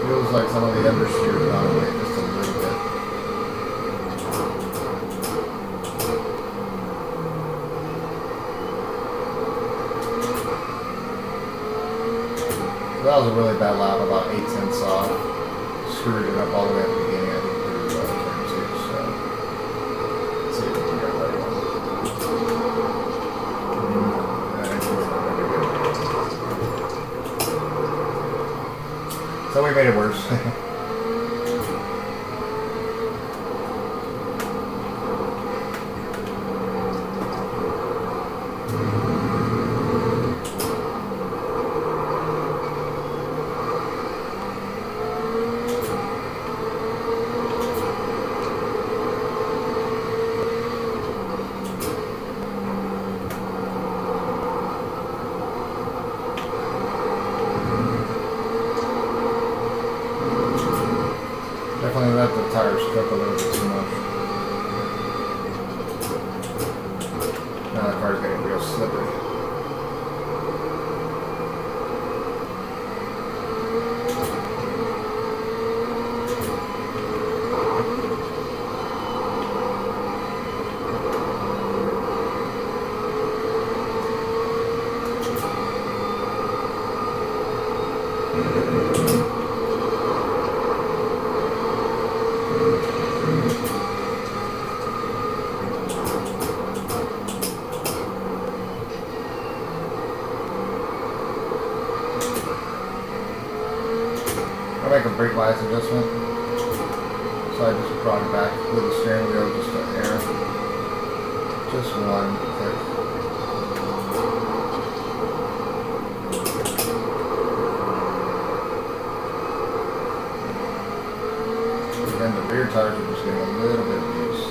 A: Feels like some of the understeer gone away just a little bit. So that was a really bad lap, about 8/10 off. Screwed it up all the way at the beginning, I think, through turn 2. So let's see if we can get ready one. So we made it worse. Definitely let the tires cook a little bit too much. Now the car's getting real slippery. I'll make a brake bias adjustment. So I just brought it back with the steering wheel just to air. Just one click. Again, the rear tires are just getting a little bit loose.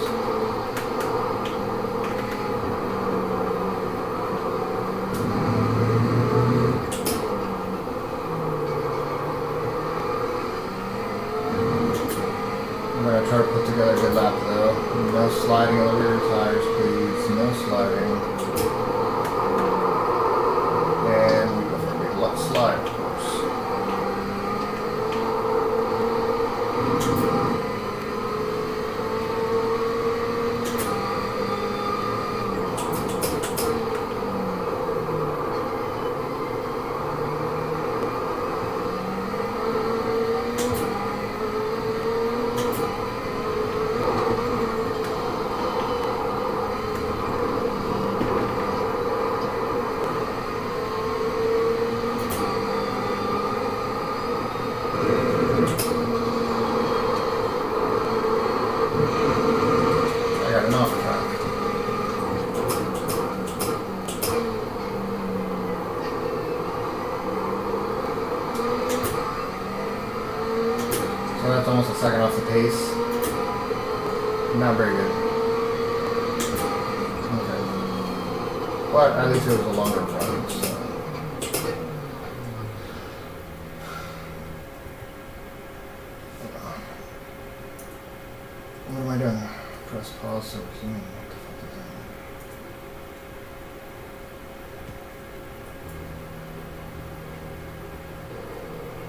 A: I'm going to try to put together a good lap though. No sliding on the rear tires, please. No sliding. And we go for a big slide, of course. So that's almost a second off the pace. Not very good. Okay. but at least it was a longer ride. So. What am I doing? Press pause so resume. What the fuck is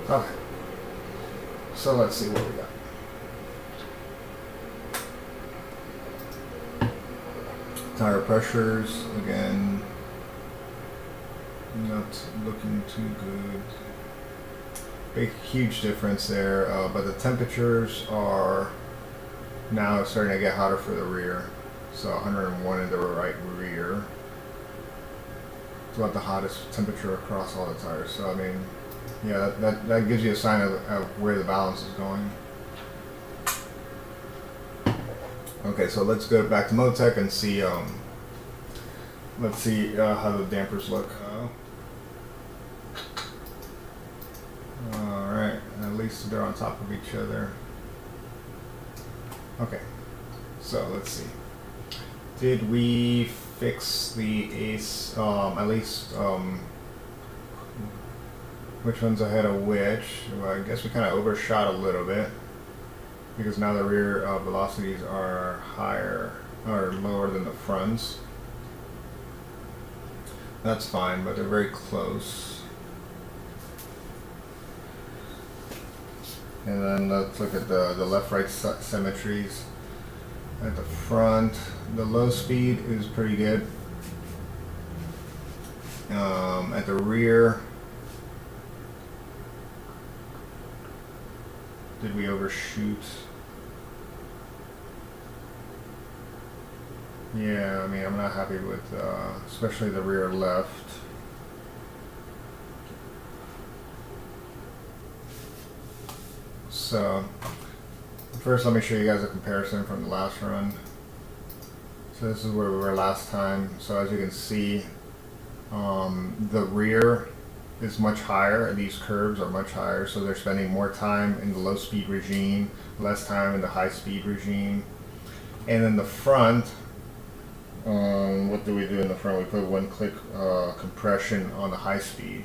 A: that? Okay. So let's see what we got. Tire pressures, again, not looking too good. Big, huge difference there, but the temperatures are now starting to get hotter for the rear. So 101 in the right rear. It's about the hottest temperature across all the tires. So I mean, yeah, that gives you a sign of where the balance is going. Okay, so let's go back to MoTec and see. Let's see how the dampers look. All right, at least they're on top of each other. Okay, so let's see. Did we fix the ace? At least which one's ahead of which? Well, I guess we kind of overshot a little bit because now the rear velocities are higher or lower than the fronts. That's fine, but they're very close. And then let's look at the left-right symmetries. At the front, the low speed is pretty good. At the rear, did we overshoot? Yeah, I mean, I'm not happy with, especially the rear left. So, first let me show you guys a comparison from the last run. So this is where we were last time. So as you can see, the rear is much higher. These curves are much higher, so they're spending more time in the low speed regime, less time in the high speed regime. And then the front, what do we do in the front? We put one click compression on the high speed,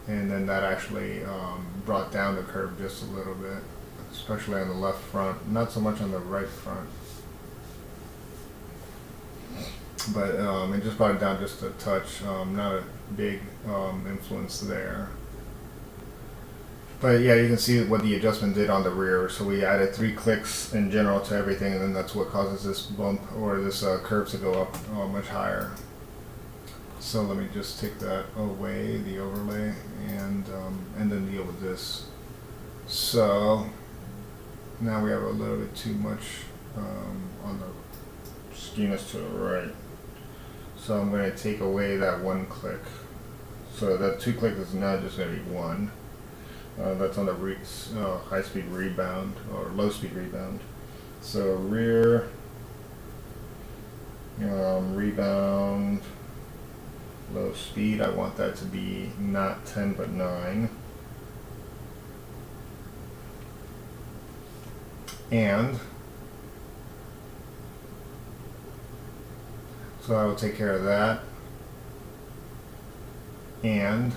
A: and then that actually brought down the curve just a little bit, especially on the left front, not so much on the right front. But it just brought it down just a touch, not a big influence there. But yeah, you can see what the adjustment did on the rear. So we added 3 clicks in general to everything, and then that's what causes this bump or this curve to go up much higher. So let me just take that away, the overlay, and then deal with this. So now we have a little bit too much on the skewness to the right. So I'm going to take away that 1 click. So that 2 click is now just going to be 1. That's on the high-speed rebound or low-speed rebound. So rear rebound, low speed. I want that to be not 10 but 9. And so I will take care of that. And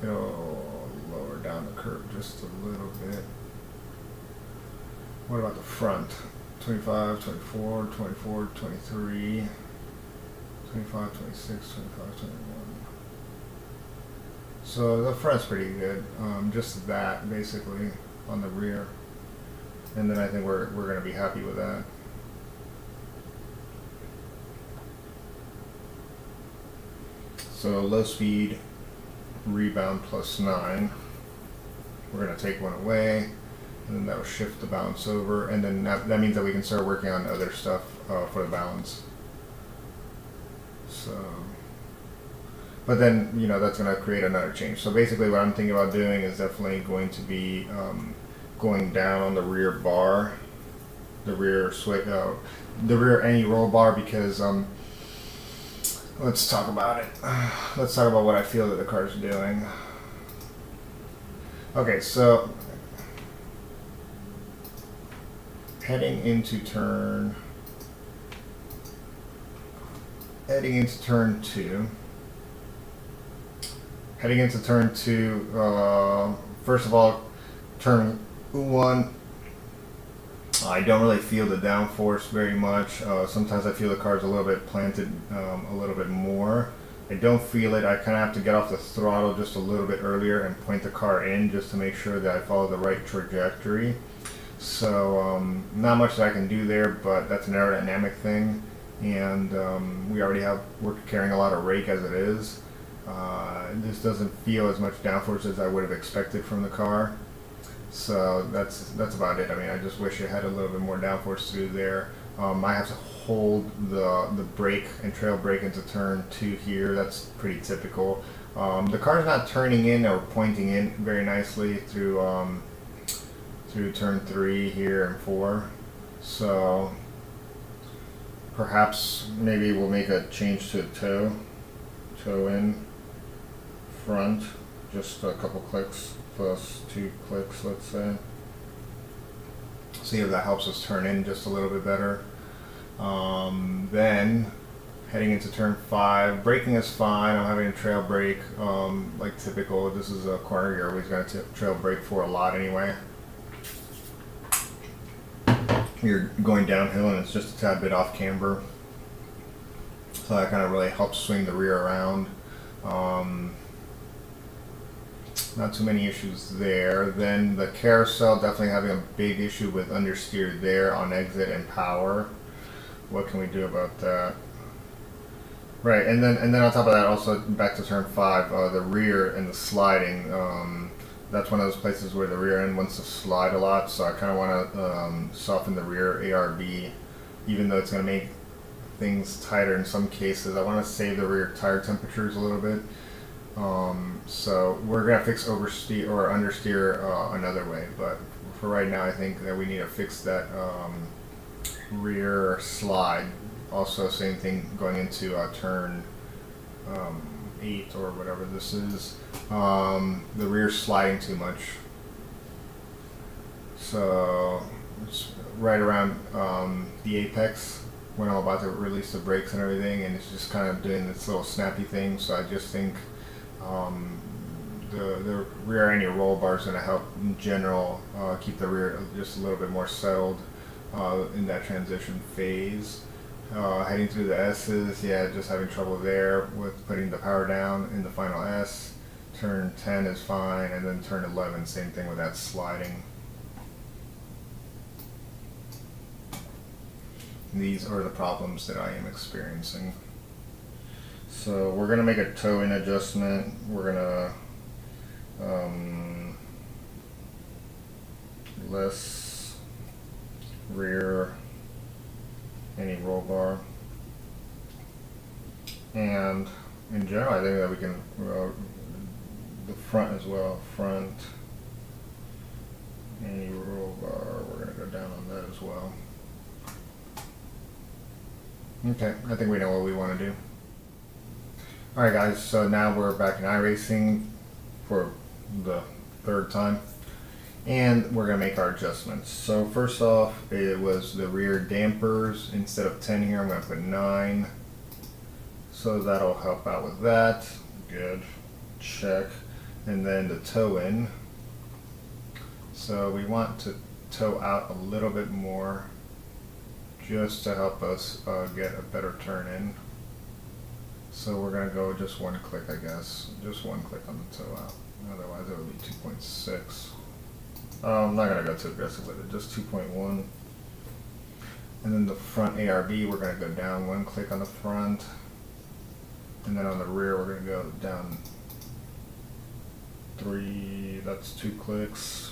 A: it'll lower down the curve just a little bit. What about the front? 25, 24, 24, 23, 25, 26, 25, 21. So the front's pretty good. Just that basically on the rear. And then I think we're going to be happy with that. So low speed rebound plus 9. We're going to take 1 away, and then that will shift the balance over, and then that means that we can start working on other stuff for the balance. So, but then, you know, that's going to create another change. So basically what I'm thinking about doing is definitely going to be going down on the rear bar, the rear switch, the rear anti-roll bar, because let's talk about it. Let's talk about what I feel that the car is doing. Okay, so heading into turn heading into turn two. Heading into turn two, first of all, turn one, I don't really feel the downforce very much. Sometimes I feel the car's a little bit planted a little bit more. I don't feel it. I kind of have to get off the throttle just a little bit earlier and point the car in just to make sure that I follow the right trajectory. So not much that I can do there, but that's an aerodynamic thing. And we're carrying a lot of rake as it is. This doesn't feel as much downforce as I would have expected from the car. So that's about it. I mean, I just wish it had a little bit more downforce through there. I have to hold the brake and trail brake into turn two here. That's pretty typical. The car's not turning in or pointing in very nicely through turn three here and four. So perhaps maybe we'll make a change to toe in front, just a couple clicks plus 2 clicks, let's say. See if that helps us turn in just a little bit better. Then heading into turn 5, braking is fine. I'm having a trail brake like typical. This is a corner you're always going to trail brake for a lot anyway. You're going downhill and it's just a tad bit off camber, so that kind of really helps swing the rear around. Not too many issues there. Then the carousel, definitely having a big issue with understeer there on exit and power. What can we do about that? Right, and then on top of that, also back to turn 5, the rear and the sliding. That's one of those places where the rear end wants to slide a lot, so I kind of want to soften the rear ARB, even though it's going to make things tighter in some cases. I want to save the rear tire temperatures a little bit. So we're going to fix oversteer or understeer another way, but for right now I think that we need to fix that rear slide. Also same thing going into turn 8 or whatever this is. The rear sliding too much, so it's right around the apex when I'm about to release the brakes and everything, and it's just kind of doing this little snappy thing. So I just think the rear anti-roll bar is going to help in general keep the rear just a little bit more settled in that transition phase. Heading through the S's, yeah, just having trouble there with putting the power down in the final S. Turn 10 is fine, and then turn 11, same thing with that sliding. These are the problems that I am experiencing. So we're going to make a toe-in adjustment. We're going to less rear any roll bar, and in general I think that we can the front as well. Front any roll bar, we're going to go down on that as well. Okay, I think we know what we want to do. Alright guys, so now we're back in iRacing for the 3rd time, and we're going to make our adjustments. So first off, it was the rear dampers. Instead of 10 here, I'm going to put 9. So that'll help out with that. Good. Check. And then the toe in. So we want to toe out a little bit more just to help us get a better turn in. So we're going to go just 1 click, I guess. Just 1 click on the toe out. Otherwise it would be 2.6. I'm not going to go too aggressive with it, just 2.1. And then the front ARB, we're going to go down 1 click on the front. And then on the rear, we're going to go down 3, that's 2 clicks.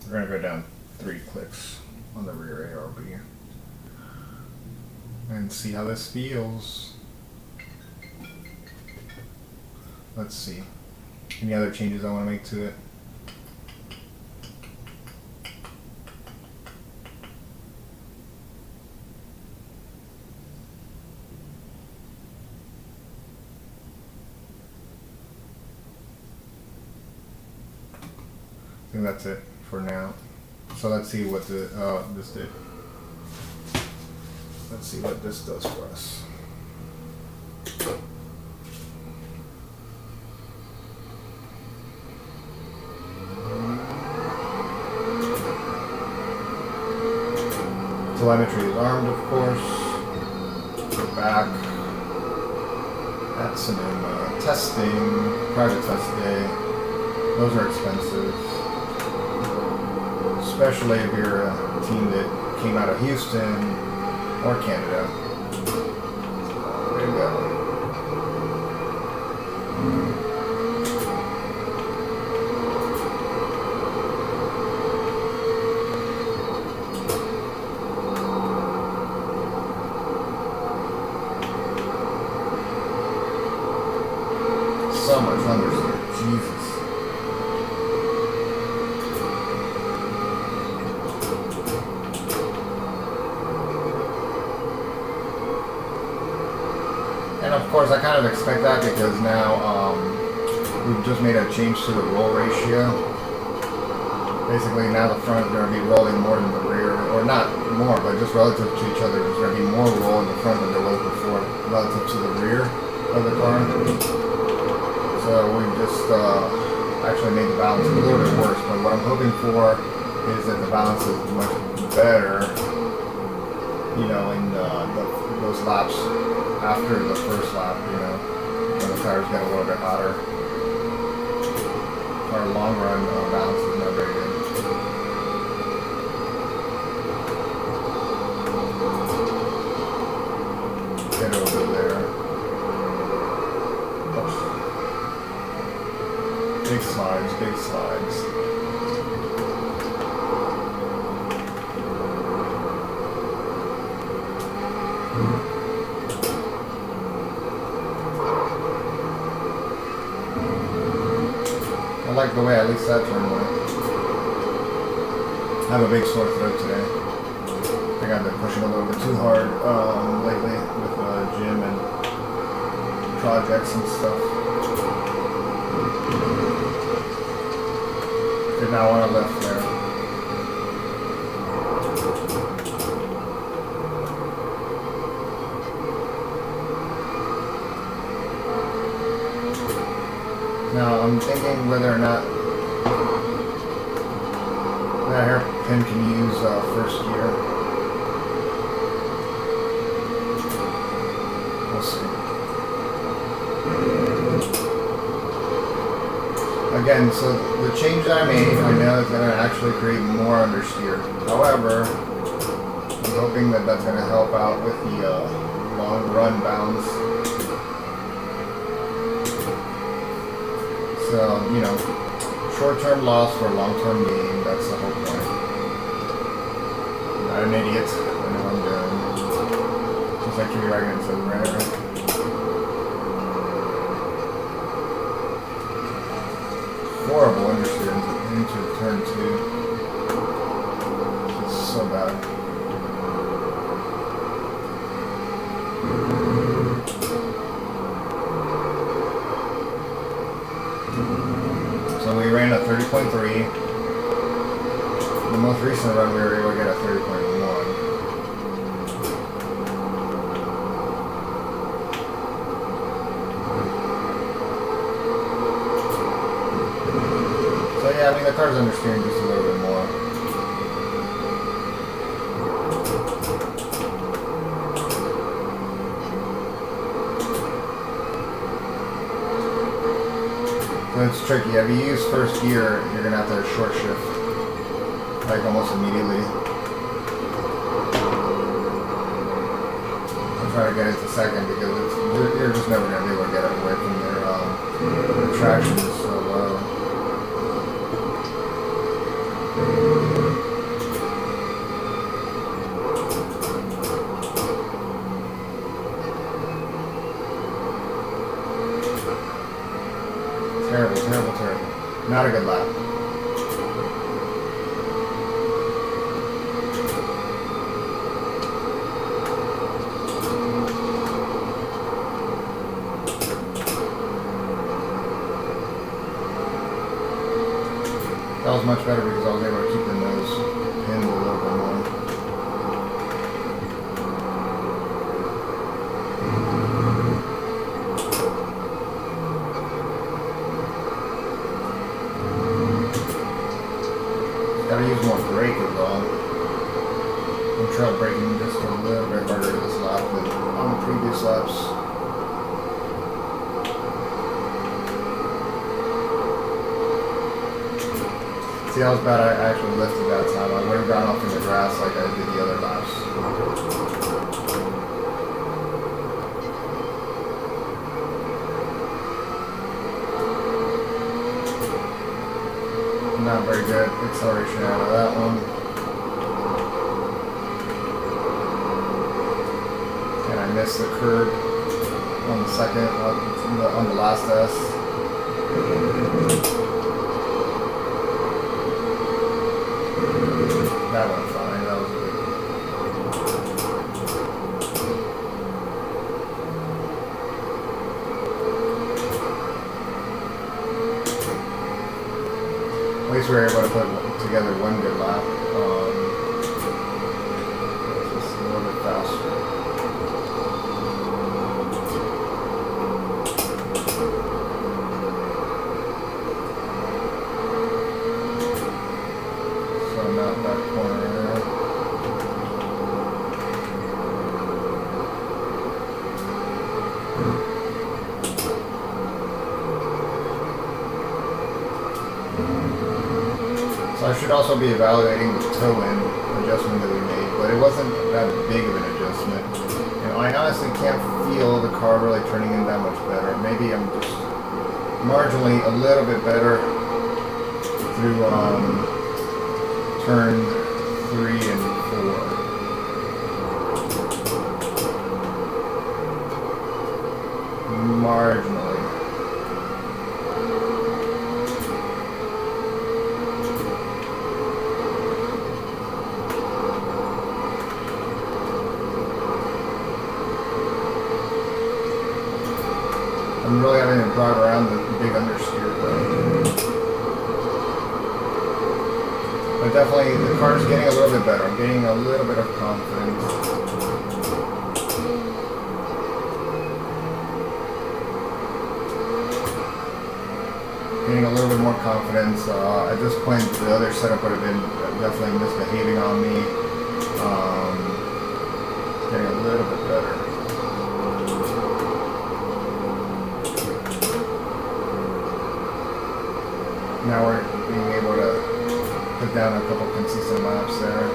A: We're going to go down 3 clicks on the rear ARB. And see how this feels. Let's see. Any other changes I want to make to it? I think that's it for now. So let's see what the this did. Let's see what this does for us. Telemetry is armed, of course. We're back at Sonoma. Testing, private test day. Those are expensive. Especially if you're a team that came out of Houston or Canada. Way to go. So much understeer, Jesus. And of course I kind of expect that because now we've just made a change to the roll ratio. Basically now the front is going to be rolling more than the rear, or not more, but just relative to each other. There's going to be more roll in the front than there was before relative to the rear of the car. So we just actually made the balance a little bit worse, but what I'm hoping for is that the balance is much better, you know, in those laps after the first lap, you know, when the tires get a little bit hotter. Our long run balance is not very good. Get over there. Big slides, big slides. I like the way at least that turn went. I have a big sore throat today. I think I've been pushing a little bit too hard lately with gym and projects and stuff. Did not want to lift there. Now I'm thinking whether or not that hairpin can use first gear. We'll see. Again, so the change that I made, I know is going to actually create more understeer. However, I'm hoping that that's going to help out with the long run bounce. So, you know, short-term loss for long-term gain, that's the whole point. I'm not an idiot, I know what I'm doing. Just like Kimmy Wagner says, right? Horrible understeer into turn 2. It's so bad. So we ran a 30.3. The most recent run we were able to get a 30.1. So yeah, I mean the car's understeering just a little bit more. So it's tricky. If you use first gear, you're going to have to short shift, like almost immediately. I'll try to get it to second because you're just never going to be able to get it away from their traction is so low. Terrible, terrible, terrible. Not a good lap. That was much better because I was able to keep the nose pinned a little bit more. trail braking just a little bit harder this lap than on the previous laps. See how bad I actually lifted that time. I would have gone off in the grass like I did the other laps. Not very good acceleration out of that one. And I missed the curb on the second, on the last S. That went fine. That was good. At least we were able to put together one good lap. Just a little bit faster. So not that corner there. So I should also be evaluating the toe-in adjustment that we made, but it wasn't that big of an adjustment. You know, I honestly can't feel the car really turning in that much better. Maybe I'm just marginally a little bit better through turn 3 and 4. Marginally. I'm really having to drive around the big understeer though. But definitely the car's getting a little bit better. I'm getting a little bit of confidence. Getting a little bit more confidence. At this point the other setup would have been definitely misbehaving on me. Getting a little bit better. Now we're being able to put down a couple consistent laps there.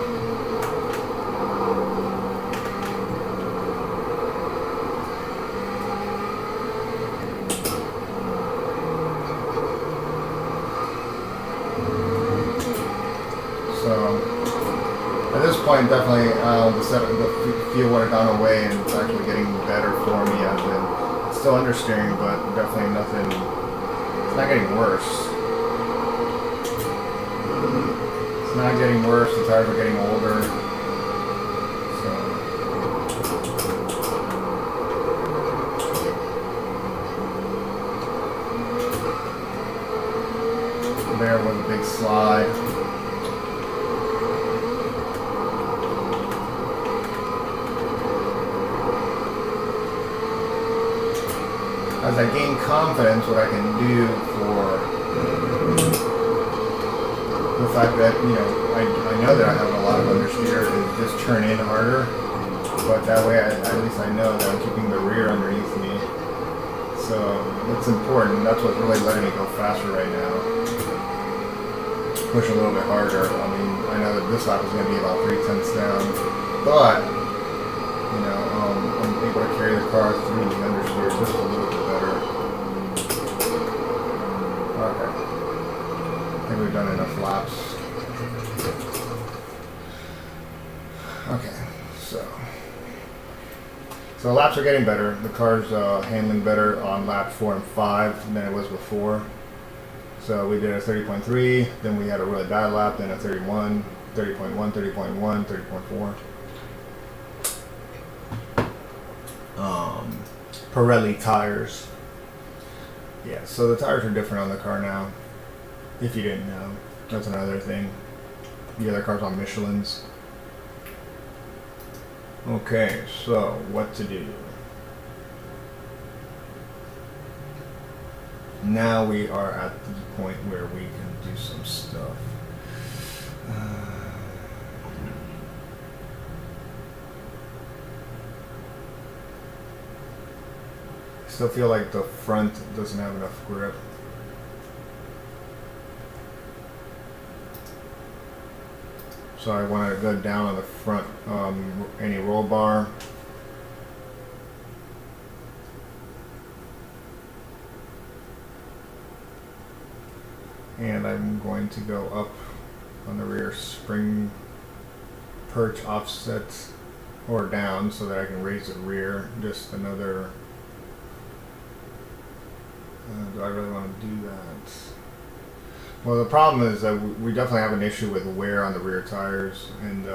A: So at this point, definitely the feel would have gone away, and it's actually getting better for me. It's still understeering, but definitely nothing. It's not getting worse. It's not getting worse, the tires are getting older. So there was a big slide. As I gain confidence, what I can do for the fact that, you know, I know that I have a lot of understeer is just turn in harder, but that way at least I know that I'm keeping the rear underneath me. So it's important. That's what's really letting me go faster right now. Push a little bit harder. I mean, I know that this lap is going to be about 3/10 down, but you know, I'm able to carry the car through the understeer just a little bit better. Okay. I think we've done enough laps. Okay, so laps are getting better. The car's handling better on lap 4 and 5 than it was before. So we did a 30.3, then we had a really bad lap, then a 31, 30.1, 30.1, 30.4. Pirelli tires. Yeah, so the tires are different on the car now. If you didn't know, that's another thing. The other car's on Michelin's. Okay, so what to do? Now we are at the point where we can do some stuff. still feel like the front doesn't have enough grip. So I want to go down on the front, any roll bar. And I'm going to go up on the rear spring perch offset or down so that I can raise the rear just another. Do I really want to do that? Well, the problem is that we definitely have an issue with wear on the rear tires and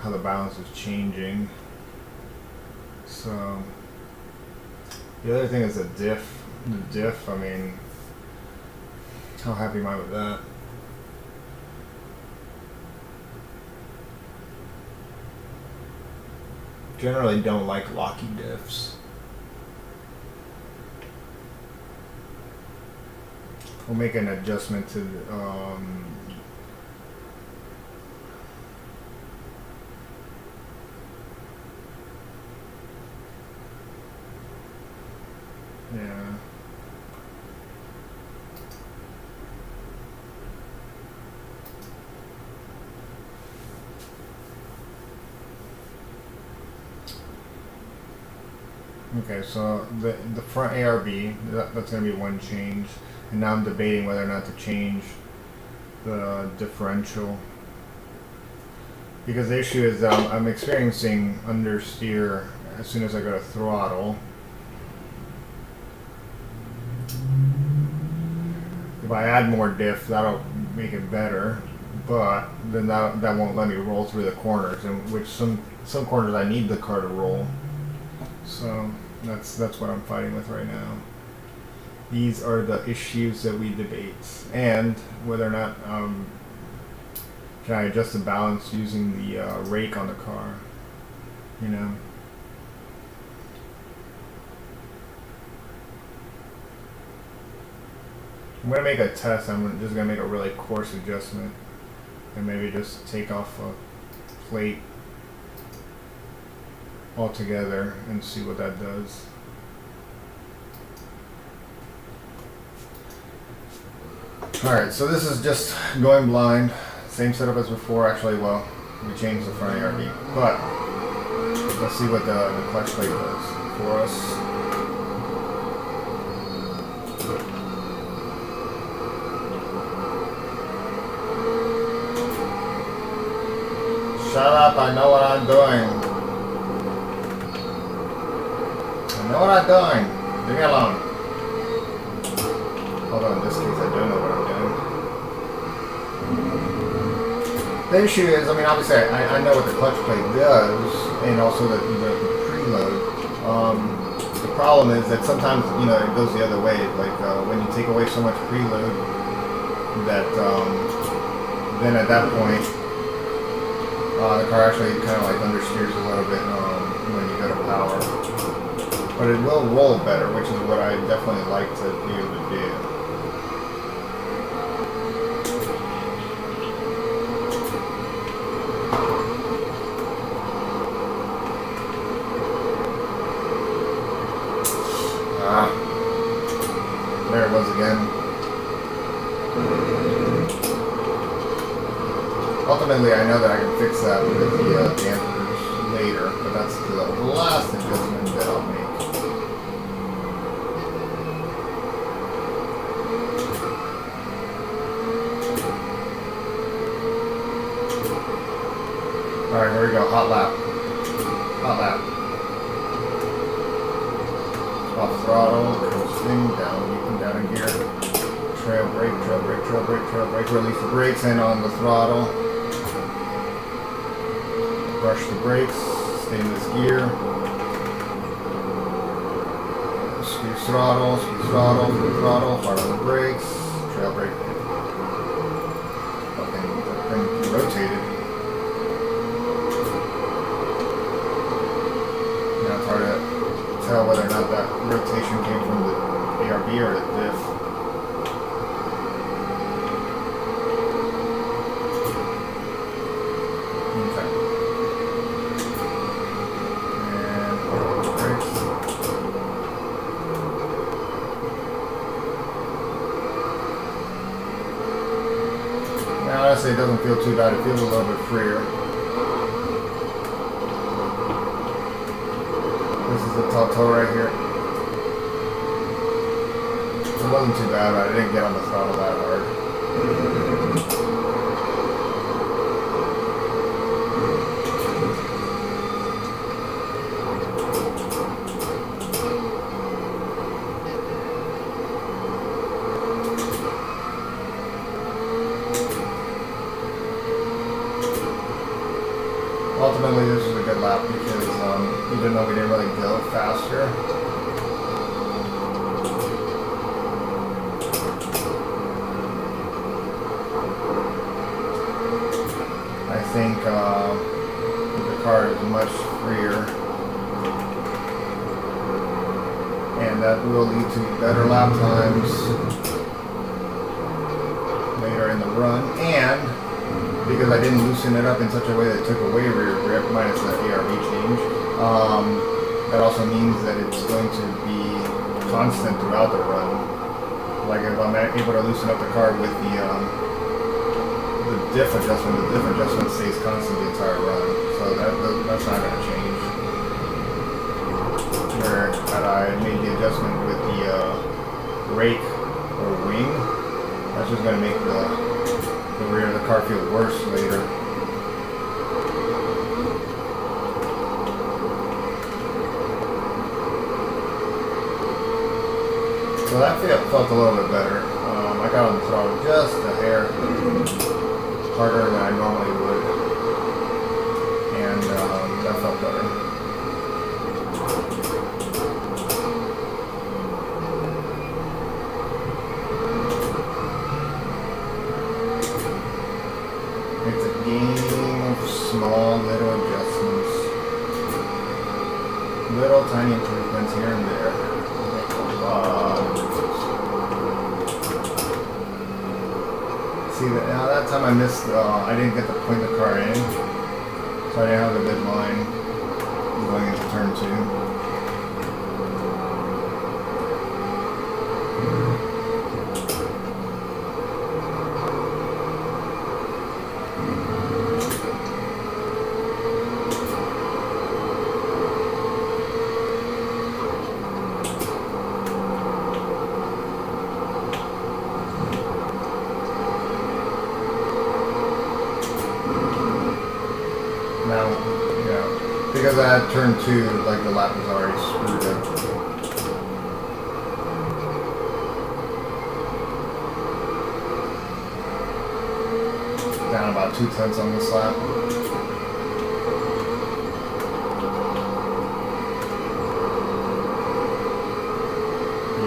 A: how the balance is changing. So the other thing is the diff. The diff, I mean, how happy am I with that? Generally don't like locky diffs. We'll make an adjustment to yeah. Okay, so the front ARB, that's going to be one change. And now I'm debating whether or not to change the differential. Because the issue is I'm experiencing understeer as soon as I go to throttle. If I add more diff, that'll make it better. But then that won't let me roll through the corners, and which some corners I need the car to roll. So that's what I'm fighting with right now. These are the issues that we debate, and whether or not can I adjust the balance using the rake on the car, you know. I'm going to make a test. I'm just going to make a really coarse adjustment and maybe just take off a plate altogether and see what that does. Alright, so this is just going blind. Same setup as before. Actually, well, we changed the front ARB. But let's see what the clutch plate does for us. Shut up, I know what I'm doing. I know what I'm doing. Leave me alone. Although in this case I don't know what I'm doing. The issue is, I mean, obviously I know what the clutch plate does, and also the preload. The problem is that sometimes, you know, it goes the other way. Like when you take away so much preload, that then at that point the car actually kind of like understeers a little bit when you go to power. But it will roll better, which is what I definitely like to be able to do. There it was again. Ultimately, I know that I can fix that with the dampers later, but that's the last adjustment that I'll make. Alright, here we go. Hot lap. Hot lap. Off throttle, coasting, down in gear. Trail brake, trail brake, trail brake, trail brake. Release the brakes and on the throttle. Brush the brakes, stay in this gear. Squeeze throttle, through throttle, hard on the brakes, trail brake. Fucking rotated. Now it's hard to tell whether or not that rotation came from the ARB or the diff. Okay. And brakes. honestly, it doesn't feel too bad. It feels a little bit freer. This is the top toe right here. It wasn't too bad, but I didn't get on the throttle that hard. Ultimately, this was a good lap because even though we didn't really go faster, I think the car is much freer, and that will lead to better lap times later in the run, and because I didn't loosen it up in such a way that it took away rear grip, minus the ARB change, that also means that it's going to be constant throughout the run. Like if I'm able to loosen up the car with the diff adjustment stays constant the entire run. So that's not going to change. Where had I made the adjustment with the brake or wing, that's just going to make the rear of the car feel worse later. So that felt a little bit better. I got on the throttle just a hair harder than I normally would, and that felt better. It's a game of small little adjustments, little tiny improvements here and there. Make a lot of difference. See that now? That time I missed. I didn't get to point the car in, so I didn't have a good line going into turn 2. Now, yeah, because I had turn 2, like the lap was already screwed up. Down about 2/10 on this lap.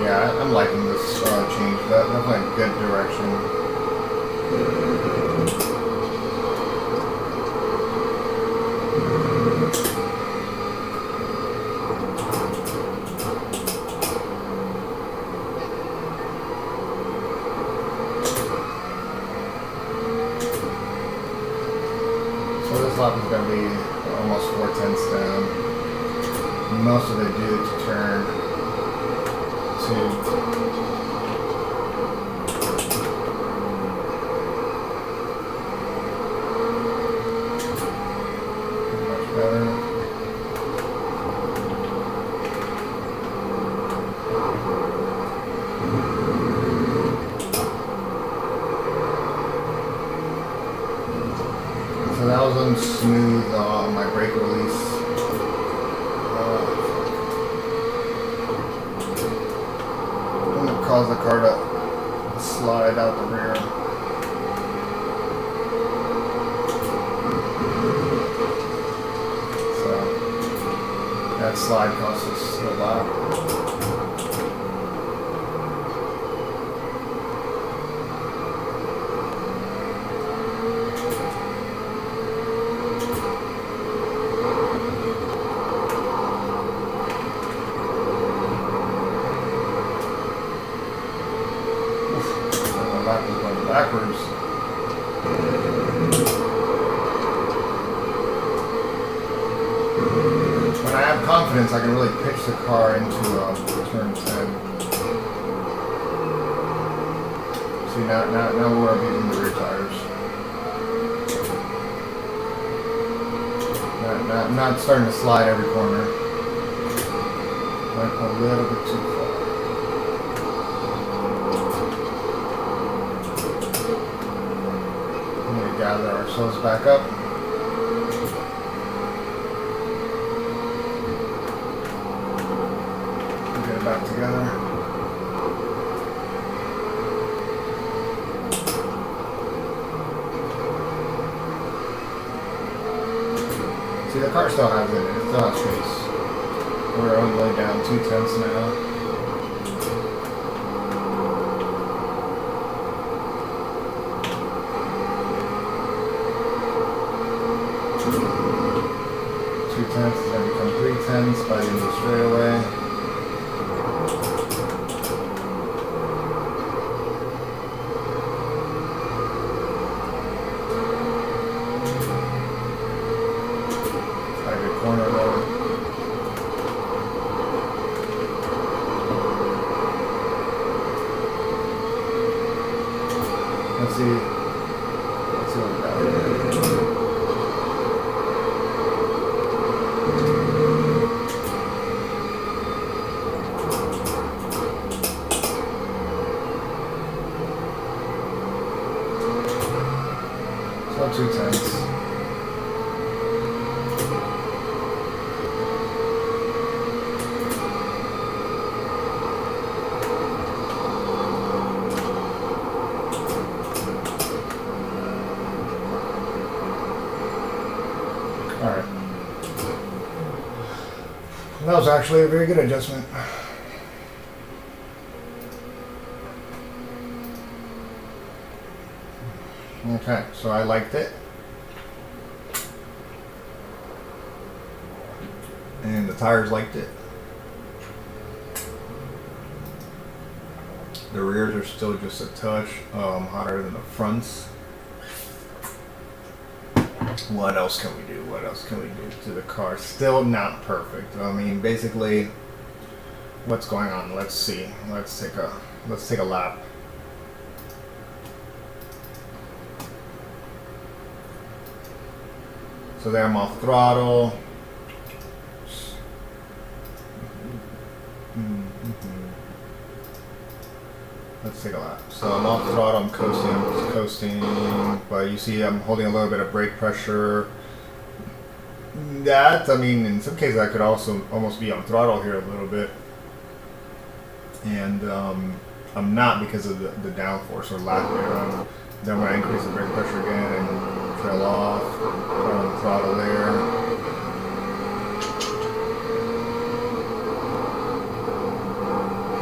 A: Yeah, I'm liking this change. Definitely a good direction. So this lap is going to be almost 4/10 down. Most of it due to turn 2. Much better. So that was unsmooth on my brake release. And it caused the car to slide out the rear. So that slide cost us a lot. Lap is going backwards. When I have confidence, I can really pitch the car into turn 10. See, now we're abusing the rear tires. Not starting to slide every corner. Went a little bit too far. We need to gather ourselves back up. Get it back together. See, the car still has it. It still has space. We're only down 2/10 now. Two-tenths is going to become 3/10 by the end of the straightaway. Corner though. Let's see what we got here. So 2/10. Alright. That was actually a very good adjustment. Okay, so I liked it. And the tires liked it. The rears are still just a touch hotter than the fronts. What else can we do? What else can we do to the car? Still not perfect. I mean, basically, what's going on? Let's see. Let's take a lap. So there I'm off throttle. Let's take a lap. So I'm off throttle, I'm coasting, but you see I'm holding a little bit of brake pressure. That, I mean, in some cases I could also almost be on throttle here a little bit. And I'm not because of the downforce or lack thereof. Then when I increase the brake pressure again and trail off, put on the throttle there.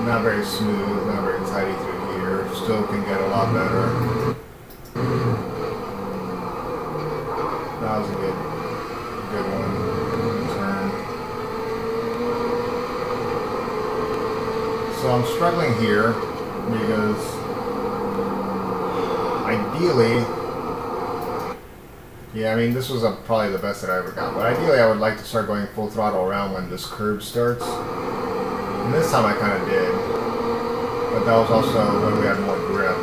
A: Not very smooth, not very tidy through here. Still can get a lot better. That was a good one. Turn. So I'm struggling here because ideally, yeah, I mean this was probably the best that I ever got. But ideally, I would like to start going full throttle around when this curve starts. And this time I kind of did, but that was also when we had more grip.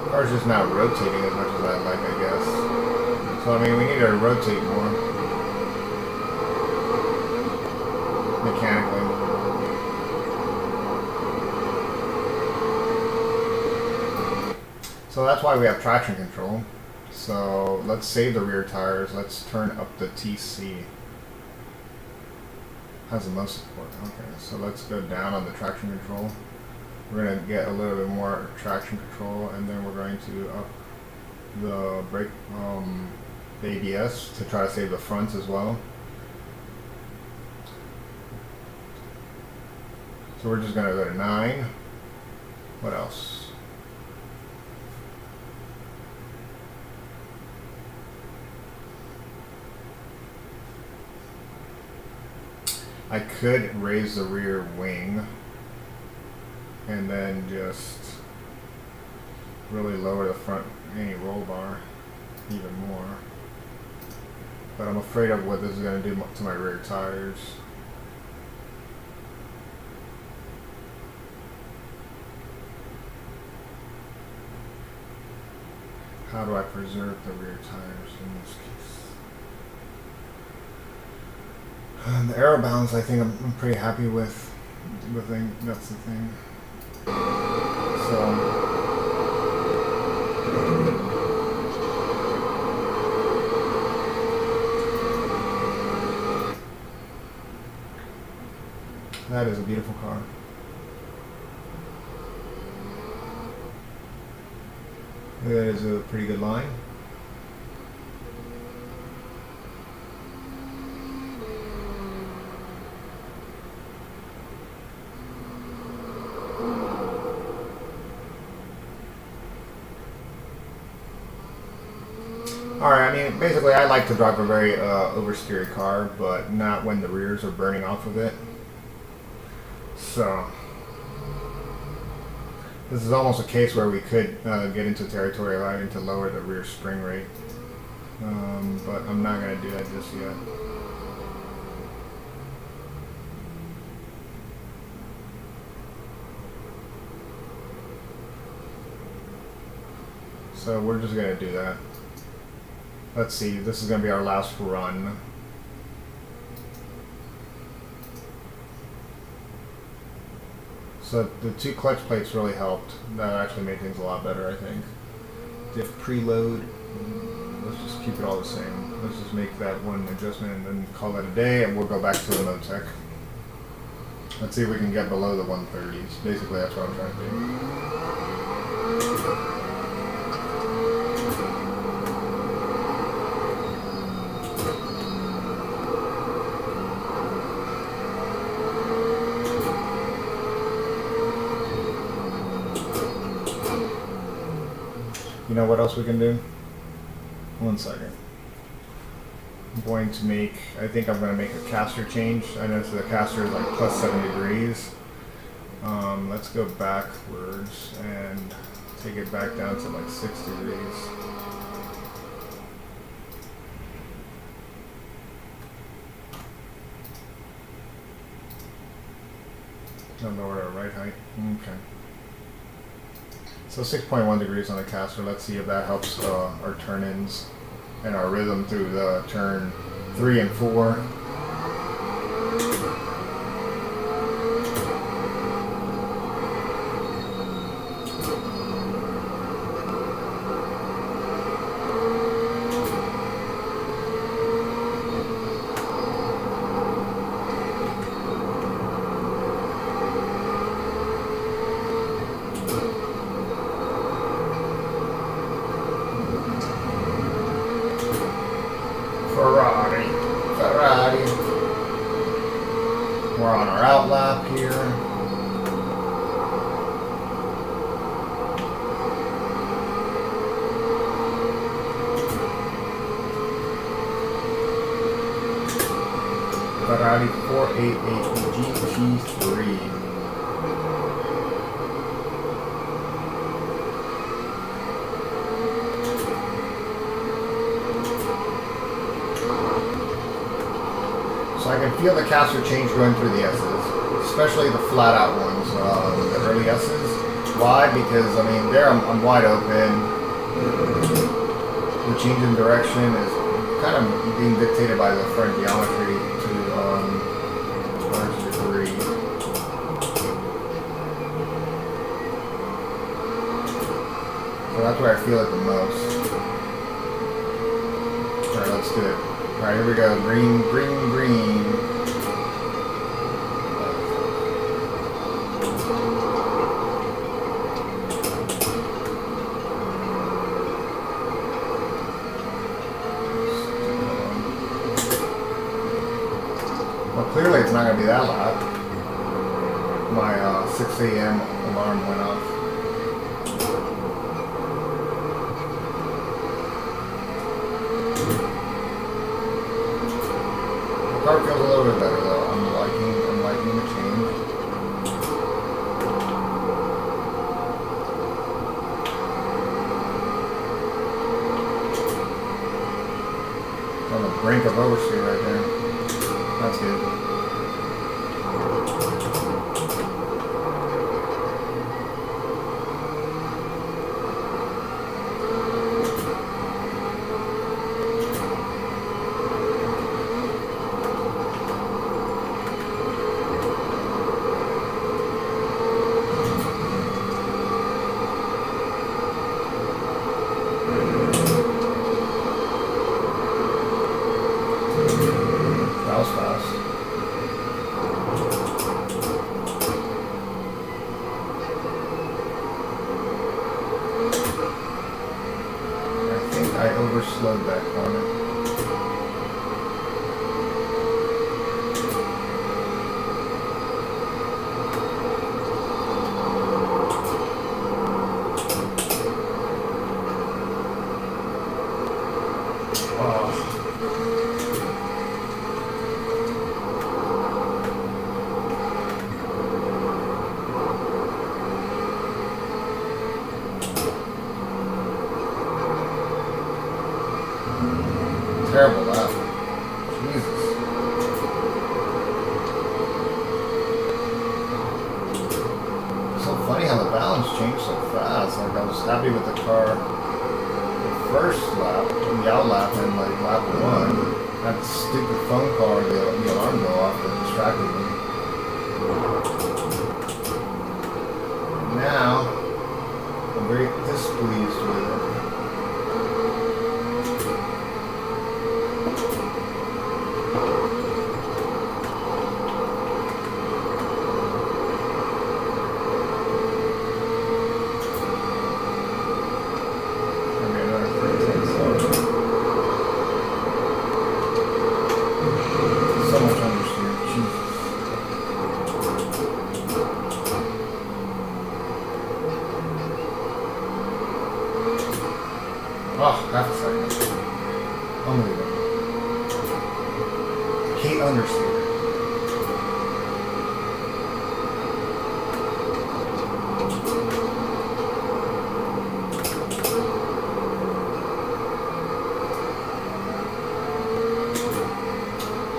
A: The car's just not rotating as much as I'd like, I guess. So I mean, we need to rotate more mechanically. So that's why we have traction control. So let's save the rear tires. Let's turn up the TC. Has the most support. Okay, so let's go down on the traction control. We're going to get a little bit more traction control, and then we're going to up the brake, the ABS to try to save the fronts as well. So we're just going to go to 9. What else? I could raise the rear wing and then just really lower the front any roll bar even more. But I'm afraid of what this is going to do to my rear tires. how do I preserve the rear tires in this case? The aero balance, I think I'm pretty happy with. That's the thing. So. That is a beautiful car. That is a pretty good line. Alright, I mean, basically I like to drive a very oversteery car, but not when the rears are burning off of it. So, this is almost a case where we could get into territory allowing to lower the rear spring rate. But I'm not going to do that just yet. So we're just going to do that. Let's see, this is going to be our last run. So the 2 clutch plates really helped. That actually made things a lot better, I think. Diff preload, let's just keep it all the same. Let's just make that one adjustment and then call it a day, and we'll go back to the MoTec. Let's see if we can get below the 130s. Basically, that's what I'm trying to do. You know what else we can do? One second. I'm going to make, I think I'm going to make a caster change. I noticed the caster is like plus 7 degrees. Let's go backwards and take it back down to like 6 degrees. Don't lower our right height. Okay. So 6.1 degrees on the caster. Let's see if that helps our turn-ins and our rhythm through the turn 3 and 4. Ferrari. We're on our out lap here. Ferrari 488 GT3. So I can feel the caster change going through the S's, especially the flat out ones, the early S's. Why? Because, I mean, there I'm wide open. The change in direction is kind of being dictated by the front geometry to a large degree. So that's where I feel it the most. Alright, let's do it. Alright, here we go. Green, green, green. Well, clearly it's not going to be that loud. My 6 a.m. alarm went off. The car feels a little bit better though. I'm liking the change. It's on the brink of oversteer right there. That's good. overslowed that corner. Terrible lap. Jesus. It's so funny how the balance changed so fast. Like I was happy with the car the first lap, the out lap, and like lap 1. That stupid phone call or the alarm go off that distracted me. Now, I'm very displeased with it. Oh, half a second. Unbelievable. Hate understeer.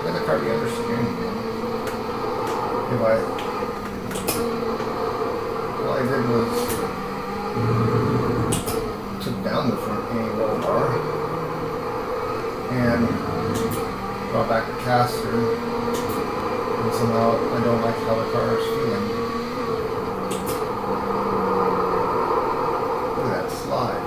A: Let the car be understeering again. All I did was took down the front roll bar and brought back the caster, and somehow I don't like how the car is feeling. Look at that slide.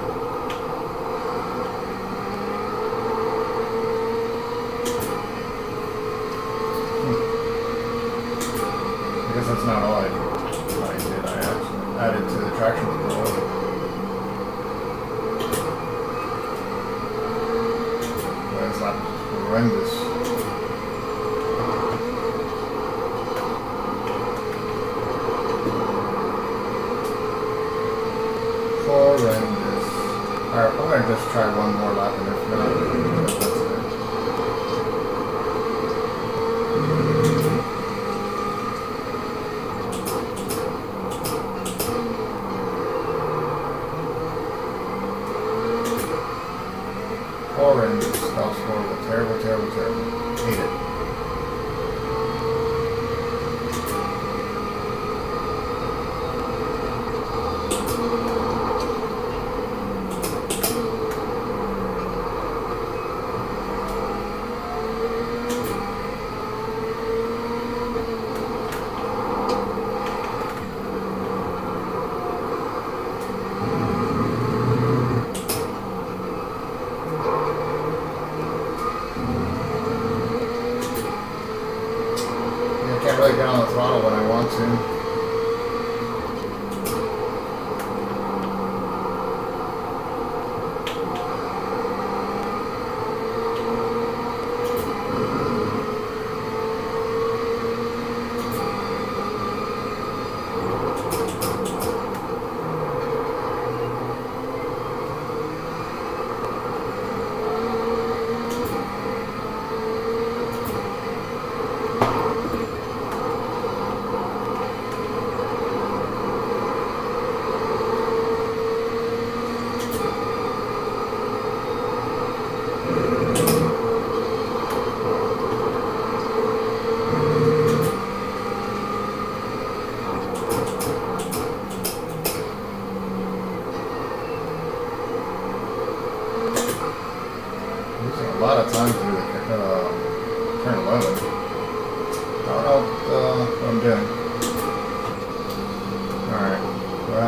A: I guess that's not all I did. I actually added to the traction control. Horrendous. Horrendous. Alright, I'm going to just try one more lap, and if not, that's it. Horrendous. That was horrible. Terrible, terrible, terrible. Hate it. Can't really get on the throttle when I want to. A lot of time through the turn 11. I don't know what I'm doing. Alright, well,